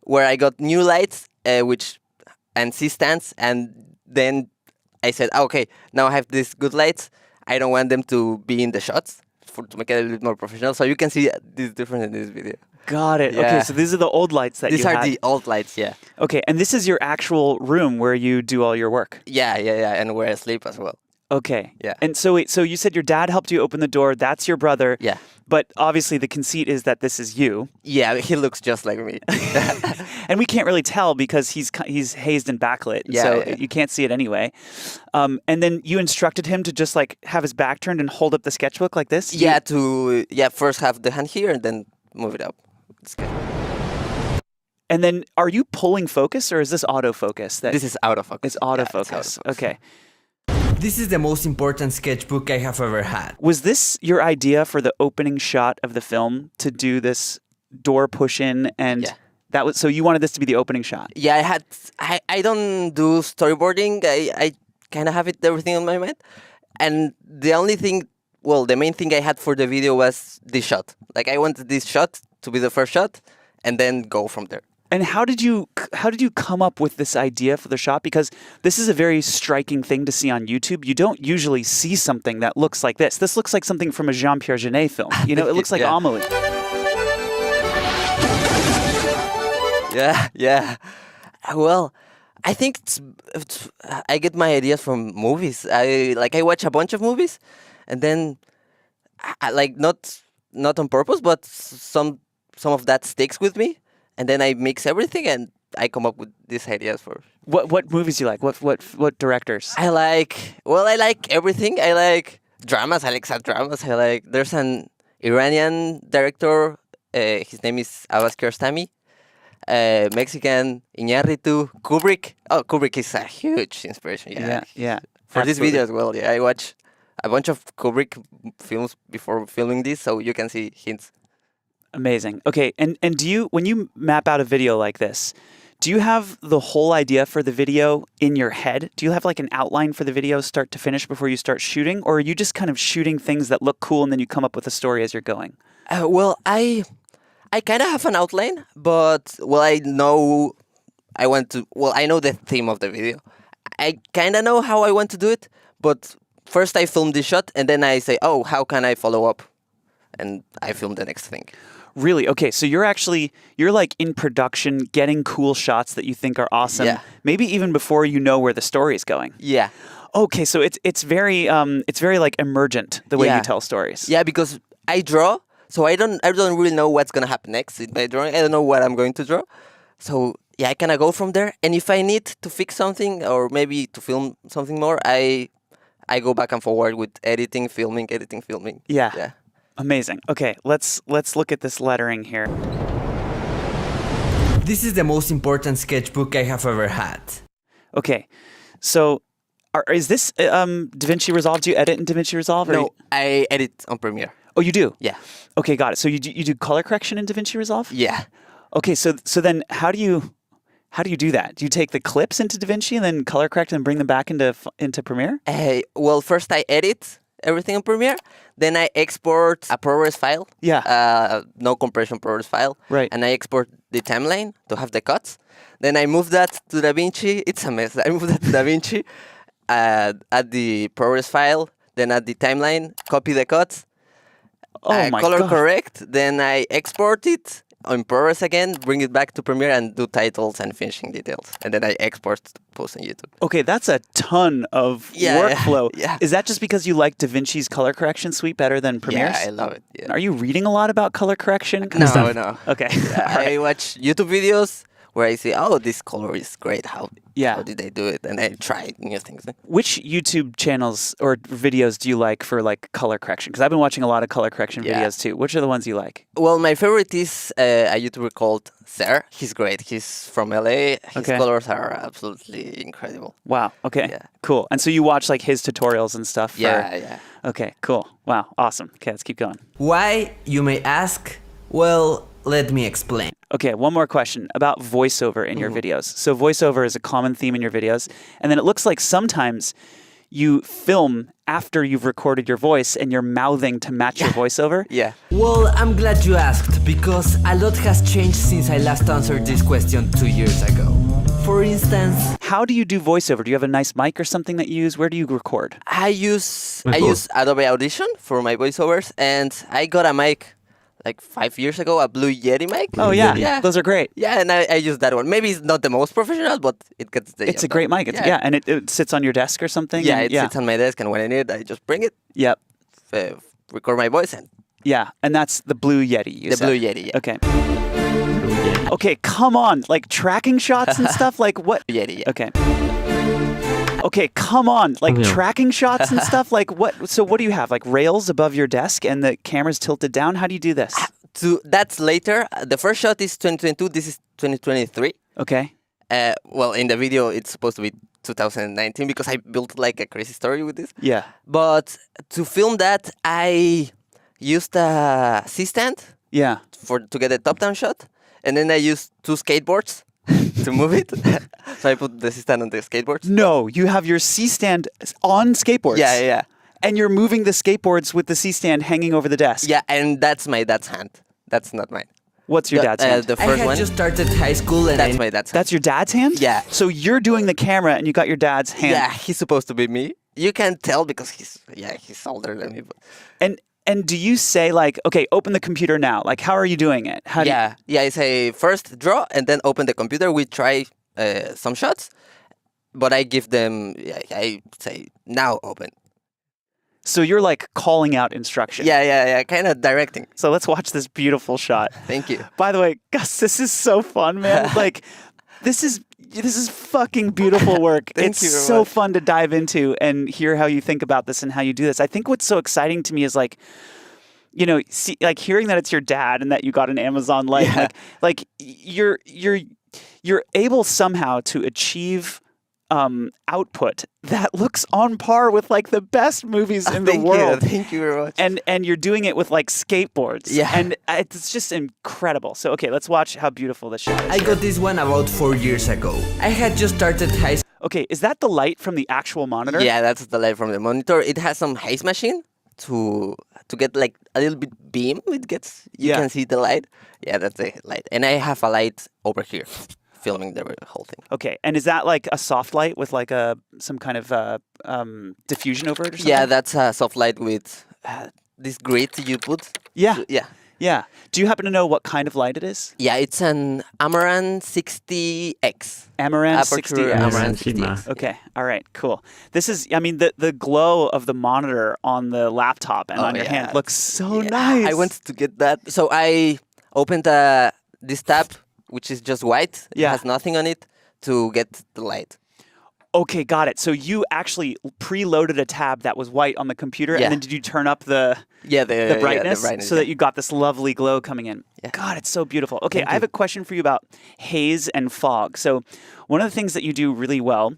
where I got new lights, and C-stands, and then I said, okay, now I have these good lights. I don't want them to be in the shots to make it a little bit more professional. So you can see this difference in this video. Got it. Yeah. Okay, so these are the old lights that These you are had. the old lights, yeah. Okay, and this is your actual room where you do all your work. Yeah, and where I sleep as well. Okay. Yeah. And so wait, so you said your dad helped you open the door. That's your brother. Yeah. But obviously the conceit is that this is you. Yeah, he looks just like me. And we can't really tell because he's hazed and backlit. So you can't see it anyway. And then you instructed him to just like have his back turned and hold up the sketchbook like this? First have the hand here and then move it up. And then are you pulling focus or is this autofocus? This is autofocus. It's autofocus. Okay. This is the most important sketchbook I have ever had. Was this your idea for the opening shot of the film to do this door push in and that was so you wanted this to be the opening shot? Yeah, I don't do storyboarding. I kind of have everything on my mind. And the main thing I had for the video was this shot. Like I wanted this shot to be the first shot and then go from there. And how did you come up with this idea for the shot? Because this is a very striking thing to see on YouTube. You don't usually see something that looks like this. This looks like something from a Jean-Pierre Jeunet film. You know, it looks like Yeah. Amelie. Yeah. Well, I think I get my ideas from movies. I watch a bunch of movies, and then I like not on purpose, but some of that sticks with me, and then I mix everything and I come up with these ideas for. What movies do you like? What directors? I like everything. I like dramas. I like sad dramas. There's an Iranian director. His name is Abbas Kiarostami. Mexican Iñárritu, Kubrick. Oh, Kubrick is a huge inspiration. Yeah. For this absolutely. video as well. Yeah, I watch a bunch of Kubrick films before filming this, so you can see hints. Amazing. Okay, and do you, when you map out a video like this, do you have the whole idea for the video in your head? Do you have like an outline for the video start to finish before you start shooting? Or are you just kind of shooting things that look cool and then you come up with a story as you're going? Well, I kind of have an outline, but I know I know the theme of the video. I kind of know how I want to do it, but first I film this shot and then I say, oh, how can I follow up? And I film the next thing. Really? Okay, so you're like in production, getting cool shots that you think are awesome. Yeah. Maybe even before you know where the story is going. Yeah. Okay, so it's very like emergent the way Yeah. you tell stories. Yeah, because I draw, so I don't really know what's gonna happen next in my drawing. I don't know what I'm going to draw. So yeah, I kind of go from there. And if I need to fix something or maybe to film something more, I go back and forward with editing, filming. Yeah. Amazing. Okay, let's look at this lettering here. This is the most important sketchbook I have ever had. Okay, so is this DaVinci Resolve? Do you edit in DaVinci Resolve? Or No, I edit on Premiere. Oh, you do? Yeah. Okay, got it. So you do color correction in DaVinci Resolve? Yeah. Okay, so then how do you do that? Do you take the clips into DaVinci and then color correct and bring them back into Premiere? Well, first I edit everything on Premiere, then I export a ProRes file. Yeah. No compression ProRes file. Right. And I export the timeline to have the cuts. Then I move that to DaVinci. It's a mess. I move that to DaVinci, add the ProRes file, then add the timeline, copy the cuts, Oh my color God. correct. Then I export it on ProRes again, bring it back to Premiere and do titles and finishing details. And then I export to post on YouTube. Okay, that's a ton of Yeah, workflow. yeah. Is that just because you like DaVinci's color correction suite better than Premiere's? Yeah, I love it. Yeah. Are you reading a lot about color correction? No. Okay. Yeah, All right. I watch YouTube videos where I say, oh, this color is great. How did they do it? And I try new things. Which YouTube channels or videos do you like for like color correction? Because I've been watching a lot of color correction Yeah. videos too. Which are the ones you like? Well, my favorite is a YouTuber called Ser. He's great. He's from LA. His Okay. colors are absolutely incredible. Wow. Okay. Yeah. Cool. And so you watch like his tutorials and stuff? Yeah. Okay. Cool. Wow. Awesome. Okay, let's keep going. Why, you may ask? Well, let me explain. Okay, one more question about voiceover in your videos. So voiceover is a common theme in your videos, and then it looks like sometimes you film after you've recorded your voice and you're mouthing to match your voiceover. Yeah. Well, I'm glad you asked because a lot has changed since I last answered this question 2 years ago. For instance, How do you do voiceover? Do you have a nice mic or something that you use? Where do you record? I use Adobe Audition for my voiceovers, and I got a mic like 5 years ago, a Blue Yeti mic. Oh yeah, those are great. Yeah, and I use that one. Maybe it's not the most professional, but it gets the It's a job great done. mic. And it sits on your desk or something. Yeah, and, it sits on my desk, and when I need it, I just bring it, Yep. record my voice, and Yeah, and that's the Blue Yeti. You the said. Blue Yeti. Yeah. Okay. Okay, come on. Like tracking shots and stuff? Like what? Yeti, yeah. Okay. Okay, come on. Like Yeah. tracking shots and stuff? Like what? So what do you have? Like rails above your desk and the camera's tilted down? How do you do this? That's later. The first shot is 2022. This is 2023. Okay. Well, in the video, it's supposed to be 2019 because I built like a crazy story with this. Yeah. But to film that, I used a C-stand Yeah. to get a top-down shot, and then I used 2 skateboards to move it. So I put the C-stand on the skateboards. No, you have your C-stand on skateboards. Yeah. And you're moving the skateboards with the C-stand hanging over the desk. Yeah, and that's my dad's hand. That's not mine. What's your dad's hand? The I first had one. just started high school and That's I my dad's. That's your dad's hand? Yeah. So you're doing the camera and you got your dad's hand. Yeah, he's supposed to be me. You can't tell because he's older than me. But And do you say like, okay, open the computer now? Like, how are you doing it? How do you, I say first draw and then open the computer. We try some shots, but I give them. I say now open. So you're like calling out instruction. Yeah, kind of directing. So let's watch this beautiful shot. Thank you. By the way, Gus, this is so fun, man. Like, this is fucking beautiful work. Thank It's you very so much. fun to dive into and hear how you think about this and how you do this. I think what's so exciting to me is like, you know, see, like hearing that it's your dad and that you got an Amazon Light. Yeah. Like you're able somehow to achieve output that looks on par with like the best movies in the world. Thank you very much. And you're doing it with like skateboards. Yeah. And it's just incredible. So, okay, let's watch how beautiful this shot is. I got this one about 4 years ago. I had just started high school. Okay, is that the light from the actual monitor? Yeah, that's the light from the monitor. It has some haze machine to get like a little bit beam. It gets you can see the light. Yeah, that's the light. And I have a light over here, filming the whole thing. Okay, and is that like a soft light with like some kind of diffusion over it or something? Yeah, that's a soft light with this grid you put. Yeah. Yeah. Yeah. Do you happen to know what kind of light it is? Yeah, it's an Amaran 60X. Amaran Aperture 60X. Amaran Sigma. 60X. Okay. All right. Cool. This is, I mean, the glow of the monitor on the laptop and on your hand looks so nice. I went to get that. So I opened this tab, which is just white. It has nothing on it, to get the light. Okay, got it. So you actually preloaded a tab that was white on the computer, and then did you turn up the brightness, so that you got this lovely glow coming in? Yeah. God, it's so beautiful. Okay, I have a question for you about haze and fog. So one of the things that you do really well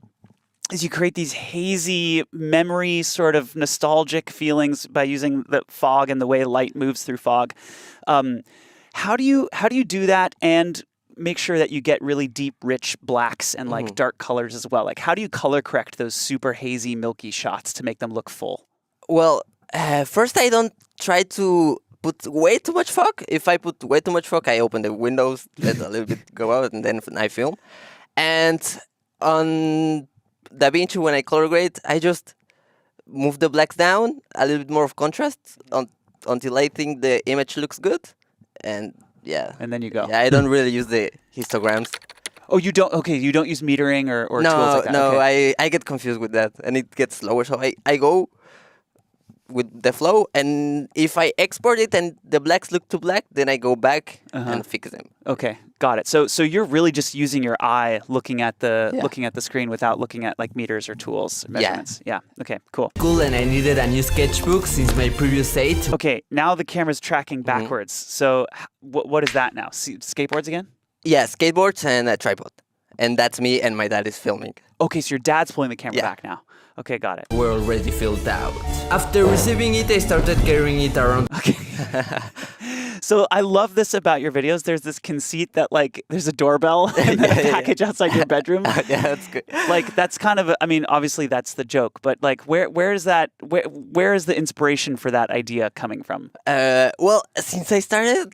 is you create these hazy memory sort of nostalgic feelings by using the fog and the way light moves through fog. How do you do that and make sure that you get really deep, rich blacks and like dark colors as well? Like, how do you color correct those super hazy, milky shots to make them look full? Well, first I don't try to put way too much fog. If I put way too much fog, I open the windows, let a little bit go out, and then I film. And on DaVinci, when I color grade, I just move the blacks down, a little bit more of contrast until I think the image looks good. And and then you go. Yeah, I don't really use the histograms. Oh, you don't? Okay, you don't use metering or tools like that? No, okay. I get confused with that, and it gets slower. So I go with the flow, and if I export it and the blacks look too black, then I go back and fix them. Okay, got it. So you're really just using your eye looking at the screen without looking at like meters or tools measurements. Yeah. Okay, cool. School and I needed a new sketchbook since my previous 8. Okay, now the camera's tracking backwards. So what is that now? Skateboards again? Yeah, skateboards and a tripod. And that's me, and my dad is filming. Okay, so your dad's pulling the camera back now. Okay, got it. Were already filled out. After receiving it, I started carrying it around. Okay. So I love this about your videos. There's this conceit that like there's a doorbell and then a package outside your bedroom. Yeah, that's good. Like that's kind of I mean, obviously that's the joke, but like where is the inspiration for that idea coming from? Well, since I started,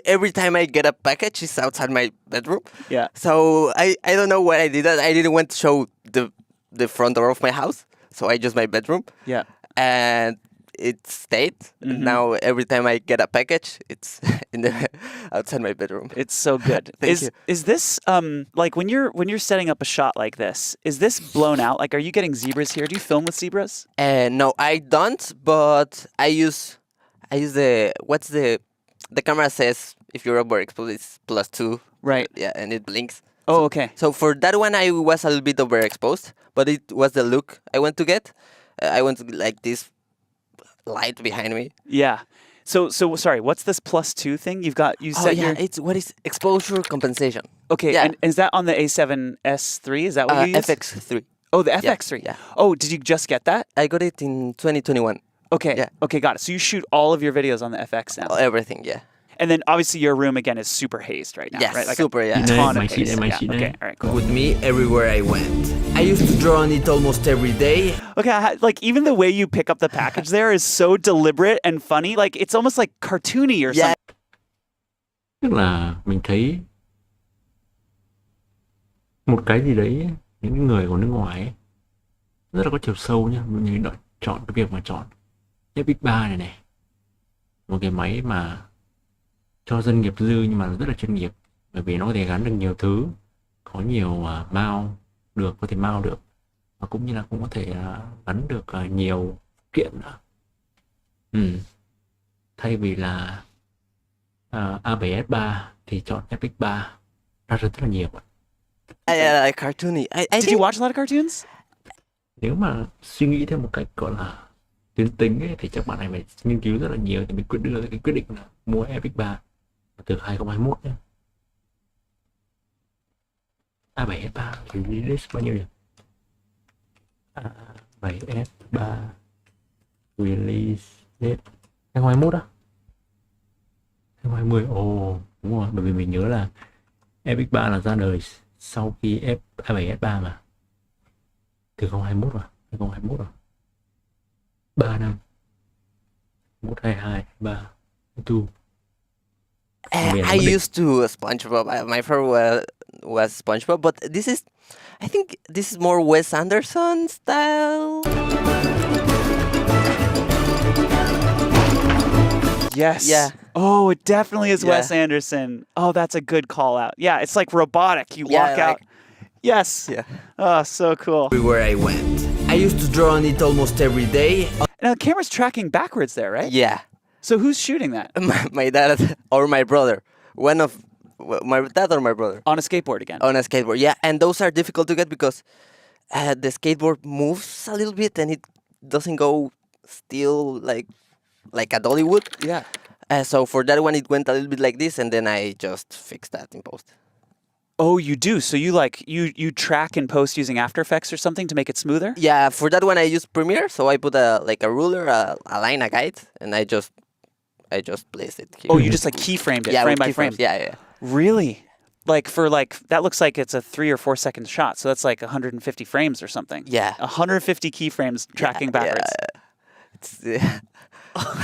every time I get a package, it's outside my bedroom. Yeah. So I don't know why I did that. I didn't want to show the front door of my house, so I just my bedroom. Yeah. And it stayed. Now every time I get a package, it's outside my bedroom. It's so good. Thank you. Is this like when you're setting up a shot like this? Is this blown out? Like, are you getting zebras here? Do you film with zebras? No, I don't. But I use the camera says if you're overexposed, it's +2. Right. Yeah, and it blinks. Oh, okay. So for that one, I was a little bit overexposed, but it was the look I want to get. I want to like this light behind me. Yeah. So sorry. What's this +2 thing? You set your it's what is exposure compensation. okay. Yeah. And is that on the A7S3? Is that what you use? FX3. Oh, the FX3. yeah. Oh, did you just get that? I got it in 2021. Okay. Yeah. Okay, got it. So you shoot all of your videos on the FX now. Everything, yeah. And then obviously your room again is super hazed right now, Yes, right? Like super, yeah. a ton My of sheet, haze. my Yeah, sheet, okay, yeah. all right, cool. With me everywhere I went. I used to draw on it almost every day. Okay, like even the way you pick up the package there is so deliberate and funny. Like it's almost like cartoony or Yeah. something. Tức là mình thấy một cái gì đấy, những người của nước ngoài ấy, rất là có chiều sâu nhá. Mình chọn cái việc mà chọn FX3 này này, một cái máy mà cho dân nghiệp dư nhưng mà rất là chuyên nghiệp, bởi vì nó có thể gắn được nhiều thứ, có nhiều mount được, có thể mount được, và cũng như là cũng có thể gắn được nhiều kiện nữa. Thay vì là A7S3 thì chọn FX3 ra rất là nhiều. I like cartoony. I Did think you watch a lot of cartoons? Nếu mà suy nghĩ theo một cách gọi là tuyến tính ấy, thì chắc bạn này phải nghiên cứu rất là nhiều thì mình đưa ra cái quyết định là mua FX3 từ 2021 nhé. A7S3 thì release bao nhiêu nhỉ? A7S3 release date 2021 á? 2020. Ồ, đúng rồi, bởi vì mình nhớ là FX3 là ra đời sau khi A7S3 mà. Từ 2021 rồi, 2021 rồi. 3 năm. 1, 2, 2, 3, 2. I used to SpongeBob. My favorite was SpongeBob, but I think this is more Wes Anderson style. Yes. Yeah. Oh, it definitely is Yeah. Wes Anderson. Oh, that's a good call out. Yeah, it's like robotic. You Yeah, walk out. like- Yes. Yeah. Oh, so cool. Everywhere I went. I used to draw on it almost every day. Now the camera's tracking backwards there, right? Yeah. So who's shooting that? My dad or my brother. One of my dad or my brother On a skateboard again. on a skateboard. Yeah, and those are difficult to get because the skateboard moves a little bit and it doesn't go still like a dolly would. Yeah. So for that one, it went a little bit like this, and then I just fixed that in post. Oh, you do. So you track and post using After Effects or something to make it smoother? Yeah, for that one I used Premiere, so I put a ruler, a line, a guide, and I just placed it here. Oh, you just like keyframed it yeah, frame with by frame. keyframes. Yeah. Really? Like that looks like it's a 3 or 4 second shot. So that's like 150 frames or something. Yeah. 150 keyframes tracking backwards. It's Oh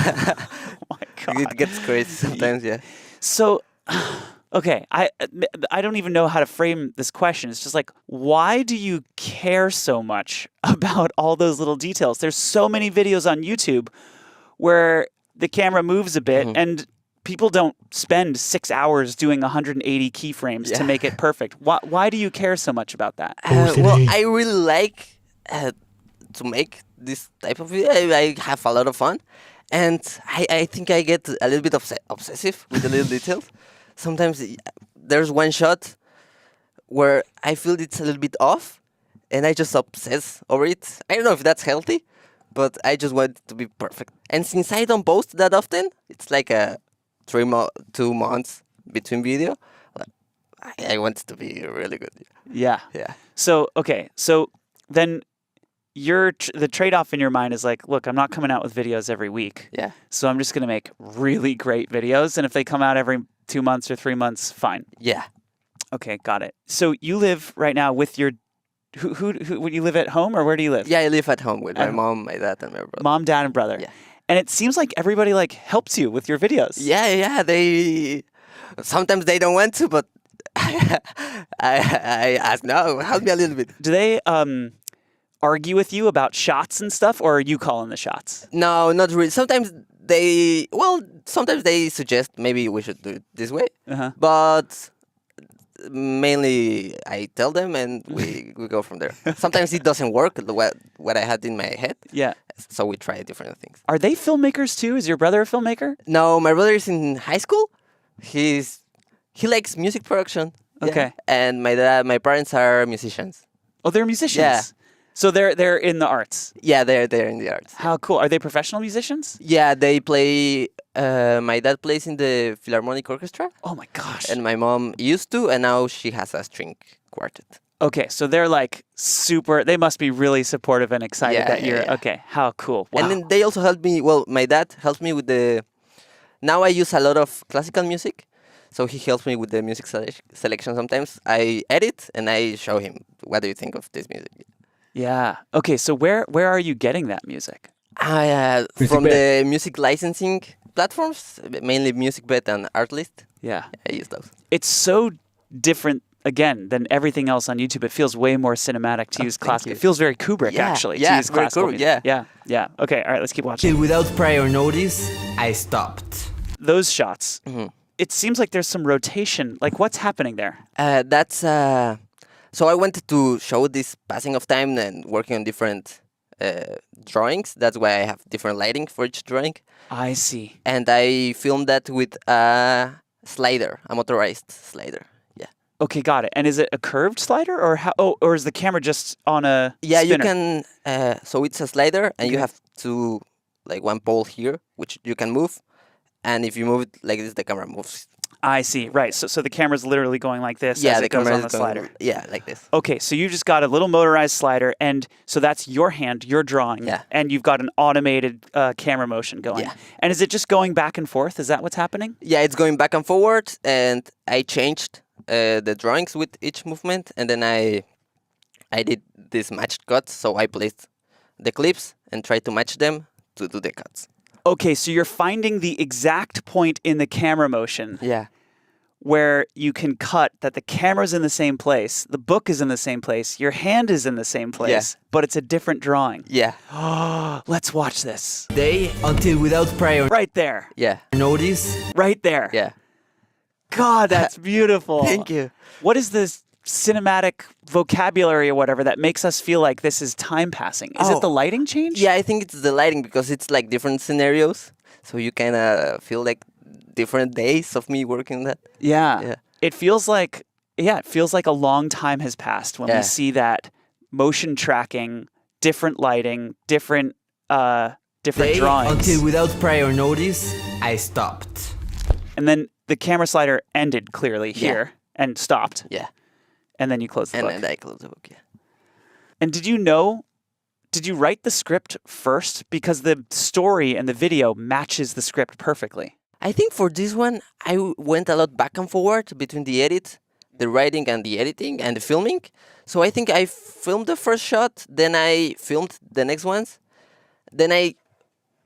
my God. it gets crazy sometimes. Yeah. So, okay, I don't even know how to frame this question. It's just like, why do you care so much about all those little details? There's so many videos on YouTube where the camera moves a bit and people don't spend 6 hours doing 180 keyframes to Yeah. make it perfect. Why do you care so much about that? Well, I really like to make this type of video. I have a lot of fun, and I think I get a little bit obsessive with the little details. Sometimes there's one shot where I feel it's a little bit off, and I just obsess over it. I don't know if that's healthy, but I just want it to be perfect. And since I don't post that often, it's like a 2 months between video. I want it to be really good. Yeah. Yeah. So, okay. So then the trade-off in your mind is like, look, I'm not coming out with videos every week. Yeah. So I'm just going to make really great videos. And if they come out every 2 months or 3 months, fine. Yeah. Okay, got it. So you live right now with your, who you live at home or where do you live? Yeah, I live at home with my At mom, my dad, and my brother. Mom, dad, and brother. Yeah. And it seems like everybody like helps you with your videos. Yeah. They sometimes they don't want to, but I ask, no, help me a little bit. Do they argue with you about shots and stuff, or are you calling the shots? No, not really. Sometimes they suggest maybe we should do it this way, but mainly I tell them and we go from there. Sometimes it doesn't work what I had in my head. Yeah. So we try different things. Are they filmmakers too? Is your brother a filmmaker? No, my brother is in high school. He likes music production. Okay. And my parents are musicians. Oh, they're musicians. Yeah. So they're in the arts. Yeah, they're in the arts. How cool. Are they professional musicians? Yeah, they play. My dad plays in the Philharmonic Orchestra. Oh my gosh. And my mom used to, and now she has a string quartet. Okay, so they're like they must be really supportive and excited Yeah, that yeah, you're, yeah. okay, how cool. Wow. And then they also help me. Well, my dad helps me with now I use a lot of classical music, so he helps me with the music selection sometimes. I edit and I show him, what do you think of this music? Yeah. Okay, so where are you getting that music? From the music licensing platforms, mainly MusicBed and Artlist. Yeah. I use those. It's so different, again, than everything else on YouTube. It feels way more cinematic to use classical. It feels very Kubrick, actually, to use very classical Kubrick, music. yeah. Yeah. Okay, all right, let's keep watching. Till without prior notice, I stopped. Those shots, it seems like there's some rotation. Like, what's happening there? That's so I wanted to show this passing of time and working on different drawings. That's why I have different lighting for each drawing. I see. And I filmed that with a slider, a motorized slider. Yeah. Okay, got it. And is it a curved slider, or how? Oh, or is the camera just on a Yeah, you spinner? can. So it's a slider, and you have two, like one pole here, which you can move. And if you move it like this, the camera moves. I see. Right. So the camera's literally going like this Yeah, as the it goes camera on the is going, slider. yeah, like this. Okay, so you just got a little motorized slider, and so that's your hand, you're drawing, Yeah. and you've got an automated camera motion going. Yeah. And is it just going back and forth? Is that what's happening? Yeah, it's going back and forward, and I changed the drawings with each movement, and then I did this matched cuts. So I placed the clips and tried to match them to do the cuts. Okay, so you're finding the exact point in the camera motion Yeah. where you can cut that the camera's in the same place, the book is in the same place, your hand is in the same place, but it's a different drawing. Yeah. Let's watch this. Day until without prior Right there. Yeah. notice, Right there. Yeah. God, that's beautiful. Thank you. What is this cinematic vocabulary or whatever that makes us feel like this is time passing? Is it the lighting change? Yeah, I think it's the lighting because it's like different scenarios, so you kind of feel like different days of me working on that. Yeah. Yeah. It feels like a long time has passed when we see that motion tracking, different lighting, different day drawings. until without prior notice, I stopped. And then the camera slider ended clearly here and stopped. Yeah. And then you close the book. And I close the book, yeah. And did you write the script first? Because the story and the video matches the script perfectly. I think for this one, I went a lot back and forward between the edit, the writing and the editing and the filming. So I think I filmed the first shot, then I filmed the next ones. Then I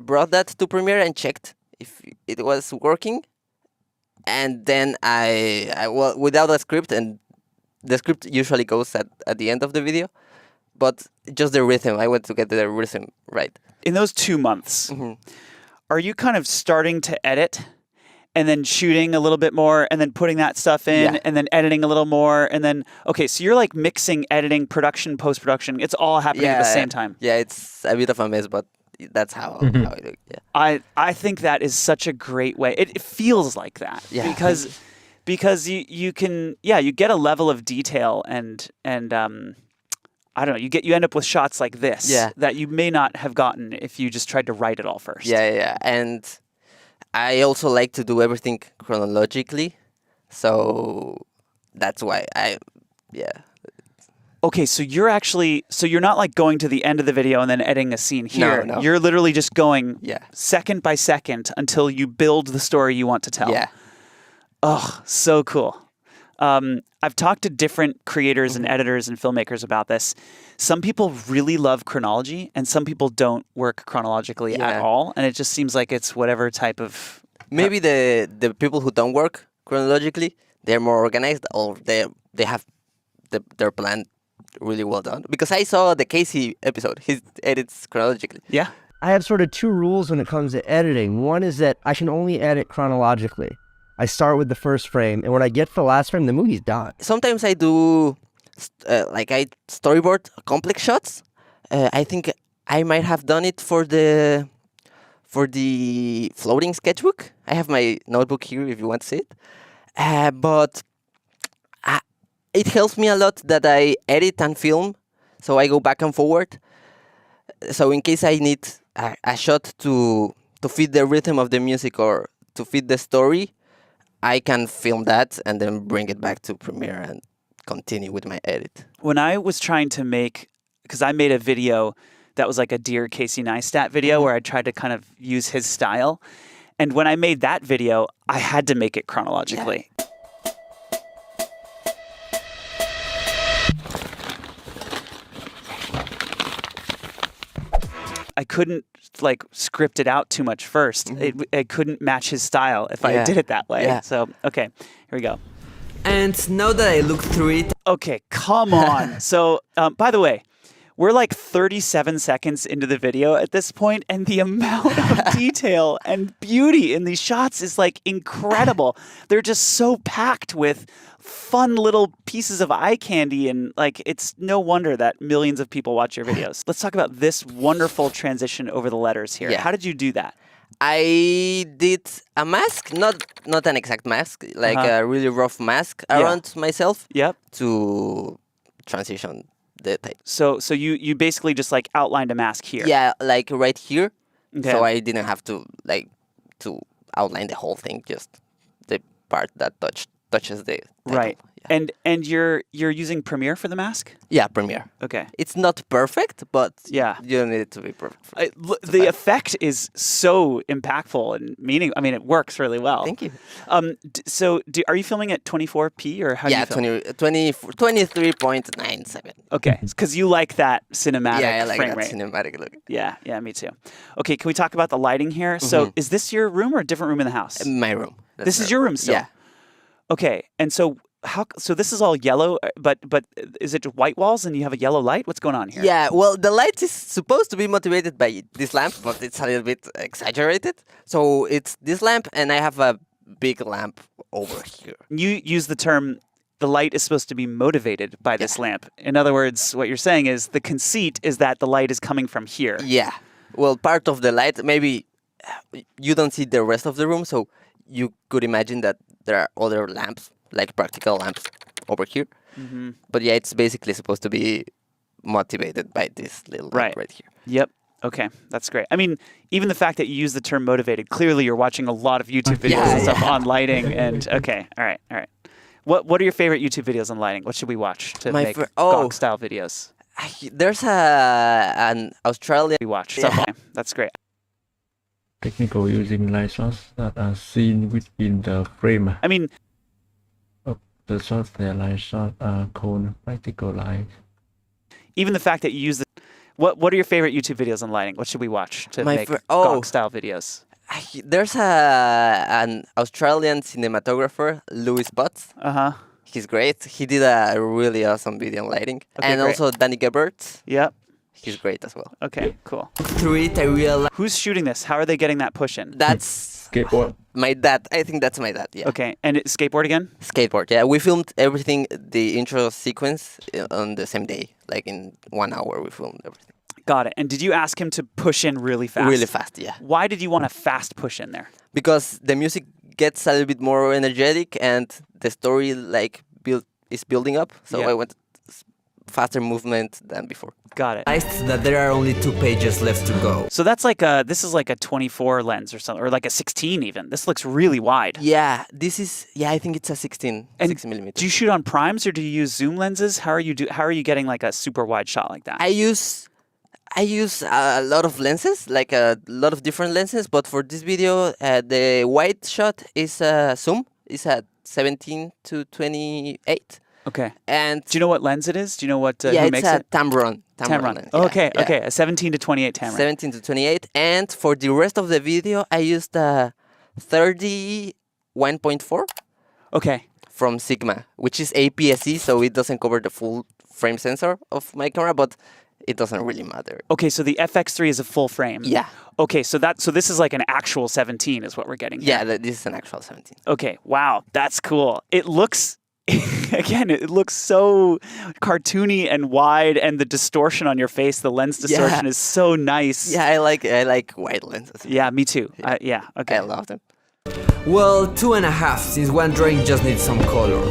brought that to Premiere and checked if it was working. And then well, without a script, and the script usually goes at the end of the video, but just the rhythm. I want to get the rhythm right. In those 2 months, are you kind of starting to edit and then shooting a little bit more and then putting that stuff in and then editing a little more and then, okay, so you're like mixing, editing, production, post-production. It's all happening at the same time. Yeah, it's a bit of a mess, but that's how I do it. Yeah. I think that is such a great way. It feels like that because you can you get a level of detail and I don't know, you end up with shots like this that you may not have gotten if you just tried to write it all first. Yeah. And I also like to do everything chronologically, so that's why Okay, so you're not like going to the end of the video and then editing a scene here. No. You're literally just going Yeah. second by second until you build the story you want to tell. Yeah. Oh, so cool. I've talked to different creators and editors and filmmakers about this. Some people really love chronology and some people don't work chronologically at all. And it just seems like it's whatever type of... Maybe the people who don't work chronologically, they're more organized, or they have their plan really well done. Because I saw the Casey episode. He edits chronologically. Yeah. I have sort of two rules when it comes to editing. One is that I can only edit chronologically. I start with the first frame, and when I get to the last frame, the movie's done. Sometimes I do, I storyboard complex shots. I think I might have done it for the floating sketchbook. I have my notebook here if you want to see it. But it helps me a lot that I edit and film, so I go back and forward. So in case I need a shot to fit the rhythm of the music or to fit the story, I can film that and then bring it back to Premiere and continue with my edit. When I was trying to because I made a video that was like a Dear Casey Neistat video where I tried to kind of use his style. And when I made that video, I had to make it chronologically. Yeah. I couldn't like script it out too much first. It couldn't match his style if I did it that way. Yeah. So, okay, here we go. And now that I looked through it, Okay, come on. So, by the way, we're like 37 seconds into the video at this point, and the amount of detail and beauty in these shots is like incredible. They're just so packed with fun little pieces of eye candy, and like it's no wonder that millions of people watch your videos. Let's talk about this wonderful transition over the letters here. Yeah. How did you do that? I did a mask, not an exact mask, like a really rough mask around myself Yep. to transition the type. So you basically just like outlined a mask here. Yeah, like right here. Okay. So I didn't have to outline the whole thing, just the part that touches the title. Right. Yeah. And you're using Premiere for the mask? Yeah, Premiere. Okay. It's not perfect, but Yeah. you don't need it to be perfect. The effect is so impactful and meaning. I mean, it works really well. Thank you. Are you filming at 24p or how do Yeah, you film? 23.97. Okay, because you like that cinematic Yeah, I like frame that rate. cinematic look. Yeah, me too. Okay, can we talk about the lighting here? So, is this your room or a different room in the house? My room. This is your room still. Yeah. Okay, and so so this is all yellow, but is it white walls and you have a yellow light? What's going on here? Yeah, well, the light is supposed to be motivated by this lamp, but it's a little bit exaggerated. So it's this lamp, and I have a big lamp over here. You use the term, the light is supposed to be motivated by this lamp. In other words, what you're saying is the conceit is that the light is coming from here. Yeah. Well, part of the light, maybe you don't see the rest of the room, so you could imagine that there are other lamps, like practical lamps over here. But yeah, it's basically supposed to be motivated by this little lamp right here. Yep. Okay, that's great. I mean, even the fact that you use the term motivated, clearly you're watching a lot of YouTube videos and stuff on lighting. And okay, all right. What are your favorite YouTube videos on lighting? What should we watch to make Gawk style videos? There's an Australian. We watch. Okay, that's great. Technical using light sources that are seen within the frame. I mean, the shots, the light shots are called practical light. Even the fact that you use the what are your favorite YouTube videos on lighting? What should we watch to make Gawk style videos? There's an Australian cinematographer, Louis Potts. He's great. He did a really awesome video on lighting. And also Danny Gebert. Yep. He's great as well. Okay, cool. through it, I realized. Who's shooting this? How are they getting that push in? That's Skateboard. my dad. I think that's my dad, yeah. Okay, and skateboard again? Skateboard, yeah. We filmed everything, the intro sequence, on the same day. Like in 1 hour, we filmed everything. Got it. And did you ask him to push in really fast? Really fast, yeah. Why did you want a fast push in there? Because the music gets a little bit more energetic and the story is building up. So I went faster movement than before. Got it. That there are only 2 pages left to go. So that's like this is like a 24 lens or something, or like a 16 even. This looks really wide. Yeah, I think it's a 6 millimeter. Do you shoot on primes or do you use zoom lenses? How are you getting like a super wide shot like that? I use a lot of lenses, like a lot of different lenses, but for this video, the wide shot is zoom. It's at 17 to 28. Okay. And do you know what lens it is? Do you know what who makes it's a it? Tamron. Tamron. Oh, okay, okay. A 17 to 28 Tamron. 17 to 28. And for the rest of the video, I used a 31.4. Okay. From Sigma, which is APS-C, so it doesn't cover the full frame sensor of my camera, but it doesn't really matter. Okay, so the FX3 is a full frame. Yeah. Okay, so this is like an actual 17 is what we're getting here. Yeah, this is an actual 17. Okay, wow, that's cool. It looks, again, it looks so cartoony and wide, and the distortion on your face, the lens distortion is so nice. Yeah, I like wide lenses. Yeah, me too. Okay. I love them. Well, 2.5, since one drawing just needs some color.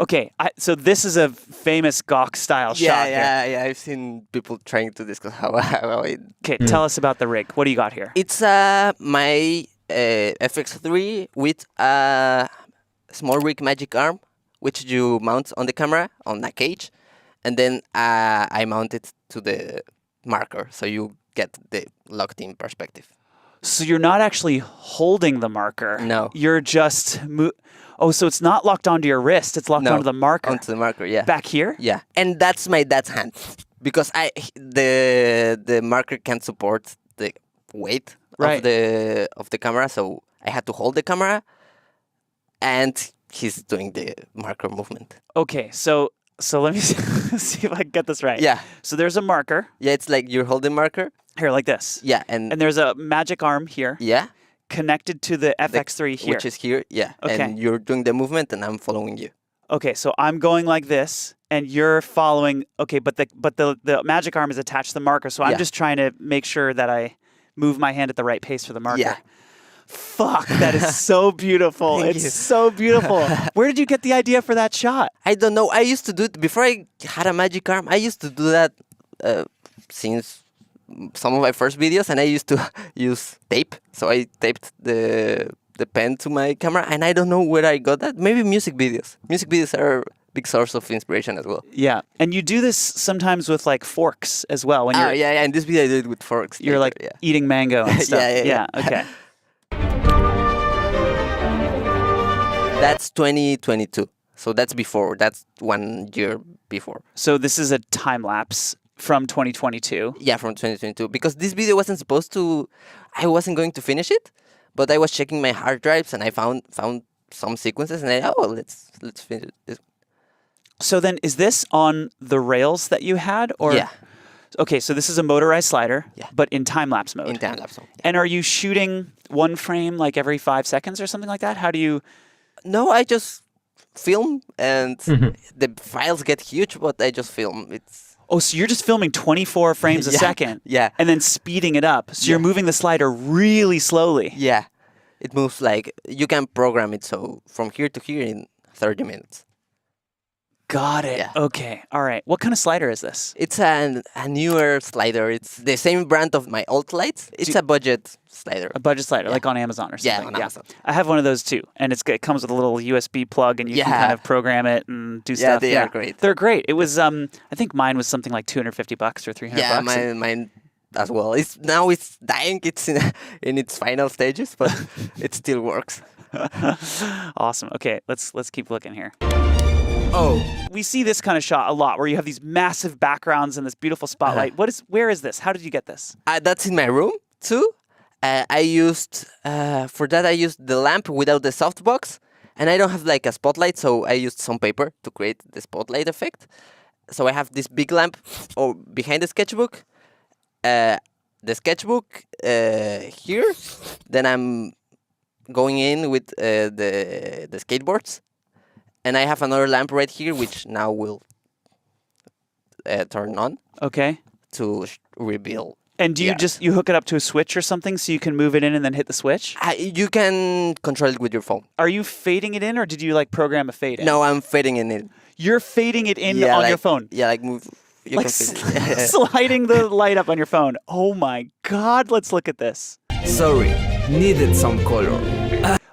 Okay, so this is a famous Gawk style shot here. Yeah. I've seen people trying to discuss how it... Okay, tell us about the rig. What do you got here? It's my FX3 with a small rig magic arm, which you mount on the camera on a cage, and then I mount it to the marker, so you get the locked-in perspective. So you're not actually holding the marker. No. You're just... Oh, so it's not locked onto your wrist. It's locked No, onto the marker. Onto the marker, yeah. Back here? Yeah, and that's my dad's hand because the marker can't support the weight Right. of the camera, so I had to hold the camera, and he's doing the marker movement. Okay, so let me see if I can get this right. Yeah. So there's a marker Yeah, it's like you're holding marker. here like this. Yeah, and there's a magic arm here yeah, connected to the FX3 here. which is here. Yeah, Okay. and you're doing the movement, and I'm following you. Okay, so I'm going like this, and you're following. Okay, but the magic arm is attached to the marker, so I'm Yeah. just trying to make sure that I move my hand at the right pace for the marker. Yeah. Fuck, that is so beautiful. Thank It's you. so beautiful. Where did you get the idea for that shot? I don't know. I used to do it before I had a magic arm. I used to do that since some of my first videos, and I used to use tape. So I taped the pen to my camera, and I don't know where I got that. Maybe music videos. Music videos are a big source of inspiration as well. Yeah, and you do this sometimes with like forks as well. When Oh, you're yeah. In this video, I did it with forks. you're like yeah. eating mango and stuff. Yeah. Okay. That's 2022. So that's before. That's 1 year before. So this is a time lapse from 2022. Yeah, from 2022. Because this video wasn't supposed to. I wasn't going to finish it, but I was checking my hard drives and I found some sequences, and let's finish this. So then, is this on the rails that you had, or Yeah. Okay, so this is a motorized slider, Yeah. but in time lapse mode. In time lapse. Yeah. And are you shooting one frame like every 5 seconds or something like that? How do you? No, I just film, and the files get huge, but I just film. It's Oh, so you're just filming 24 frames a Yeah, second, yeah. and then speeding it up. So you're moving the slider really slowly. yeah. It moves like you can program it so from here to here in 30 minutes. Got it. Yeah. Okay. All right. What kind of slider is this? It's a newer slider. It's the same brand of my old lights. It's a budget slider. A budget slider, Yeah. like on Amazon or Yeah, something. on Amazon. I have one of those too, and it comes with a little USB plug, and you can Yeah. kind of program it and do Yeah, stuff. they are great. They're great. It was I think mine was something like $250 or $300. Yeah, mine as well. It's dying. It's in its final stages, but it still works. Awesome. Okay, let's keep looking here. Oh, We see this kind of shot a lot, where you have these massive backgrounds and this beautiful spotlight. Where is this? How did you get this? That's in my room too. I used for that. I used the lamp without the softbox, and I don't have like a spotlight, so I used some paper to create the spotlight effect. So I have this big lamp behind the sketchbook. The sketchbook here. Then I'm going in with the skateboards, and I have another lamp right here, which now will turn on Okay. to reveal. And do you you hook it up to a switch or something so you can move it in and then hit the switch? You can control it with your phone. Are you fading it in, or did you like program a fade in? No, I'm fading in it. You're fading it in Yeah, on your like- phone. Yeah, like move. You Like can fade it. sliding the light up on your phone. Oh my God, let's look at this. sorry, needed some color.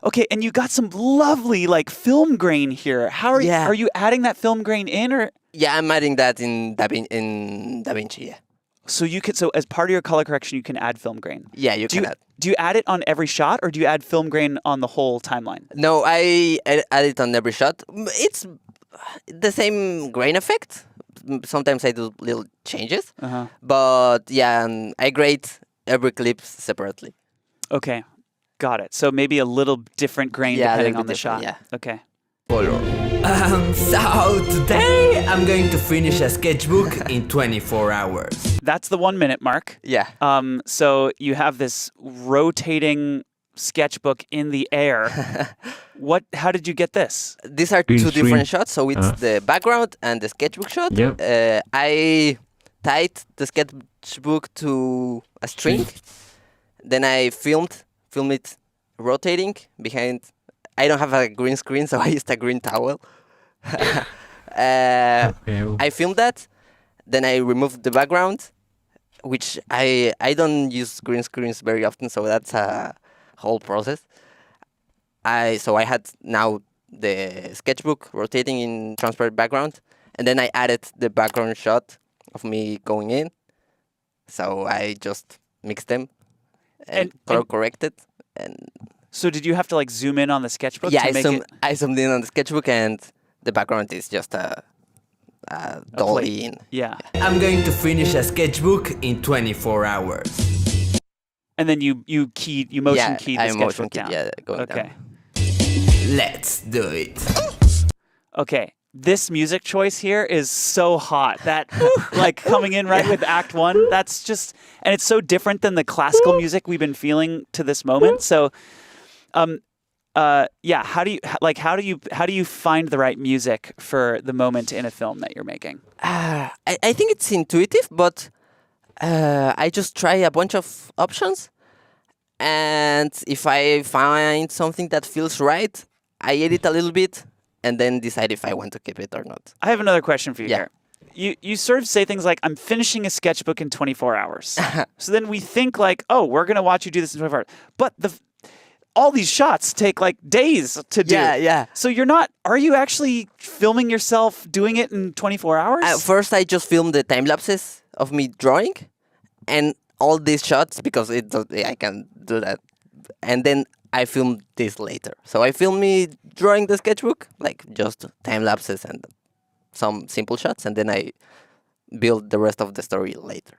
Okay, and you got some lovely like film grain here. How are Yeah. are you adding that film grain in, or Yeah, I'm adding that in DaVinci. Yeah, so as part of your color correction you can add film grain? yeah, you Do can you add. do you add it on every shot, or do you add film grain on the whole timeline? No, I add it on every shot. It's the same grain effect. Sometimes I do little changes, but yeah, I grade every clip separately. Okay, got it. So maybe a little different grain Yeah, a depending little on the bit shot. different, Okay. Color. So today I'm going to finish a sketchbook in 24 hours. That's the 1 minute mark. Yeah. So you have this rotating sketchbook in the air. How did you get this? These are Green two screen. different shots. So it's the background and the sketchbook shot. Yep. I tied the sketchbook to a string. Then I filmed it rotating behind. I don't have a green screen, so I used a green towel. I filmed that. Then I removed the background, which I don't use green screens very often, so that's a whole process. So I had now the sketchbook rotating in transparent background, and then I added the background shot of me going in. So I just mixed them and color corrected, and So did you have to like zoom in on the sketchbook Yeah, to make it I zoomed in on the sketchbook, and the background is just a dolly in. Yeah. I'm going to finish a sketchbook in 24 hours. And then you motion keyed the I sketchbook motion keyed, down. yeah, going Okay. down. Let's do it. Okay. This music choice here is so hot. That like coming in right with Act 1, that's just, and it's so different than the classical music we've been feeling to this moment. So yeah, how do you find the right music for the moment in a film that you're making? I think it's intuitive, but I just try a bunch of options, and if I find something that feels right, I edit a little bit, and then decide if I want to keep it or not. I have another question for you Yeah. here. You sort of say things like, I'm finishing a sketchbook in 24 hours. So then we think like, oh, we're going to watch you do this in 24 hours. But all these shots take like days to do. Yeah. So are you actually filming yourself doing it in 24 hours? At first, I just filmed the time lapses of me drawing, and all these shots because I can do that, and then I filmed this later. So I filmed me drawing the sketchbook, like just time lapses and some simple shots, and then I build the rest of the story later.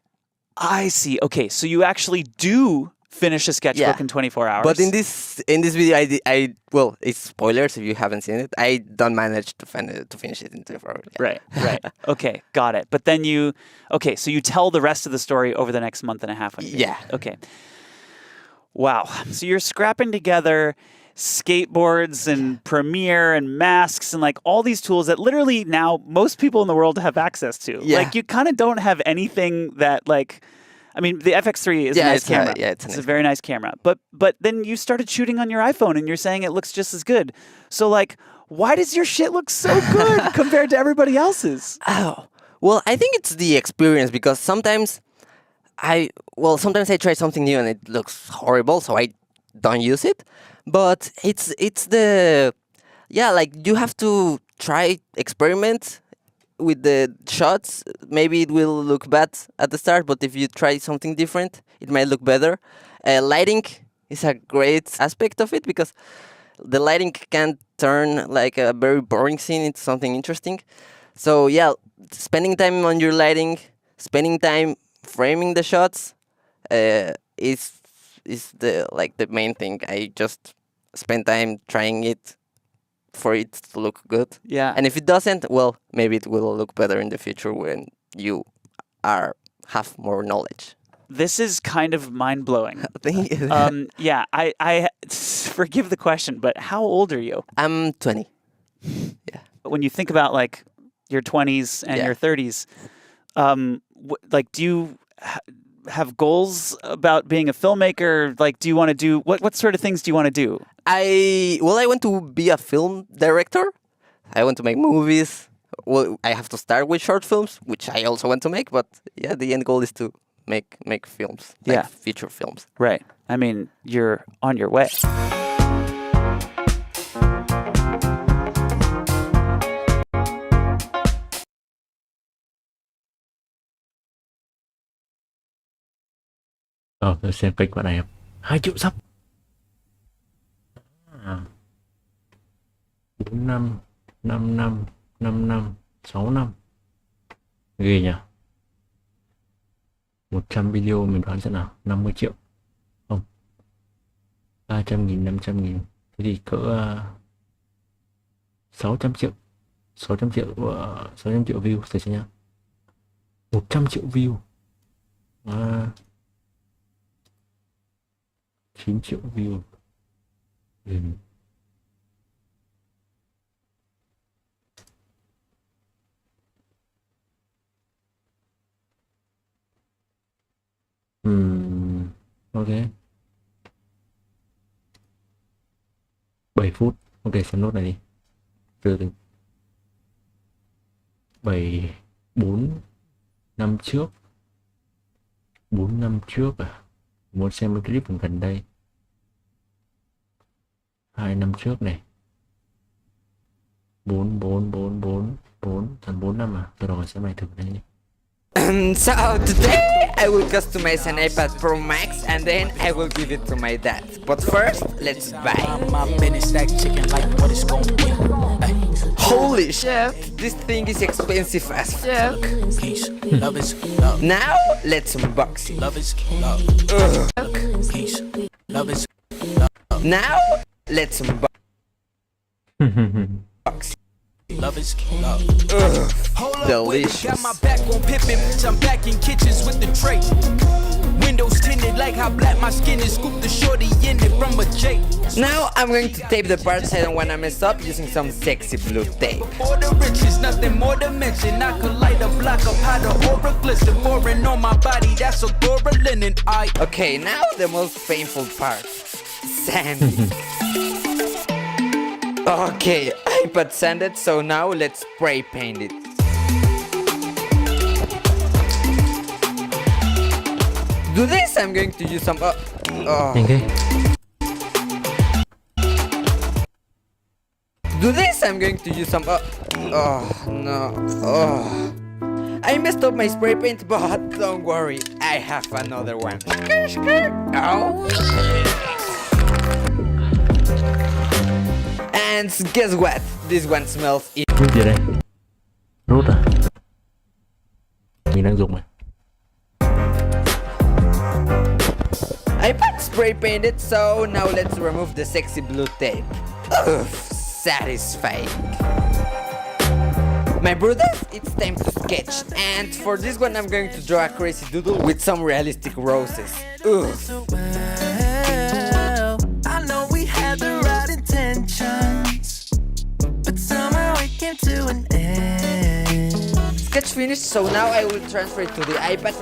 I see. Okay, so you actually do finish a sketchbook in 24 hours. But in this video, I well, it's spoilers if you haven't seen it. I don't manage to finish it in 24 hours. Yeah. Right. Okay, got it. But then so you tell the rest of the story over the next month and a half. When you Yeah. Okay. Wow. So you're scrapping together skateboards and Premiere and masks and like all these tools that literally now most people in the world have access to. Yeah. Like you kind of don't have anything that like, I mean, the FX3 is a nice camera. It's a very nice camera. But then you started shooting on your iPhone and you're saying it looks just as good. So like, why does your shit look so good compared to everybody else's? Oh, well, I think it's the experience because sometimes I try something new and it looks horrible, so I don't use it. But it's like you have to try experiment with the shots. Maybe it will look bad at the start, but if you try something different, it might look better. Lighting is a great aspect of it because the lighting can turn like a very boring scene into something interesting. So yeah, spending time on your lighting, spending time framing the shots, is the main thing. I just spend time trying it for it to look good. Yeah. And if it doesn't, well, maybe it will look better in the future when you have more knowledge. This is kind of mind blowing. Thank you. Yeah. I forgive the question, but how old are you? I'm 20. Yeah. When you think about like your 20s and your 30s, like do you have goals about being a filmmaker? Like, do you want to do what sort of things do you want to do? I want to be a film director. I want to make movies. Well, I have to start with short films, which I also want to make. But yeah, the end goal is to make films, like feature films. Right. I mean, you're on your way. Tôi xem kịch bạn này 2 triệu sub. 4 năm, 5 năm, 5 năm, 6 năm. Ghê nhỉ. 100 video mình đoán xem nào, 50 triệu. Không. 300.000, 500.000. Thế thì cỡ 600 triệu. 600 triệu view thử xem nhá. 100 triệu view. 9 triệu view. Ok. 7 phút. Ok, xem nốt này đi. Từ 4 năm trước. 4 năm trước à? Muốn xem cái clip gần đây. 2 năm trước này. 4 tầm 4 năm à? Tôi rồi xem này thử đây đi. So today I will customize an iPad Pro Max and then I will give it to my dad. But first, let's buy. Holy shit, this thing is expensive as fuck. Now, let's unbox it. Now, let's unbox it. Love is love. Delicious. My back on Pippin, bitch, I'm back in kitchens with the tray. Windows tinted like how black my skin is. Scoop the shorty in it from a J. Now I'm going to tape the parts I don't want to mess up using some sexy blue tape. For the riches, nothing more to mention. I could light a block of how the aura glisten. Foreign on my body, that's Agora linen. Okay, now the most painful part. Sanding. Okay, iPad sanded, so now let's spray paint it. Do this, I'm going to use some... Do this, I'm going to use some... Oh, no. I messed up my spray paint, but don't worry, I have another one. Oh. And guess what? This one smells... Rút gì đây? Rút à? Mình đang dùng này. iPad spray painted, so now let's remove the sexy blue tape. Oof, satisfying. My brothers, it's time to sketch. And for this one I'm going to draw a crazy doodle with some realistic roses. Oof. I know we had the right intentions, but somehow it came to an end. Sketch finished, so now I will transfer it to the iPad,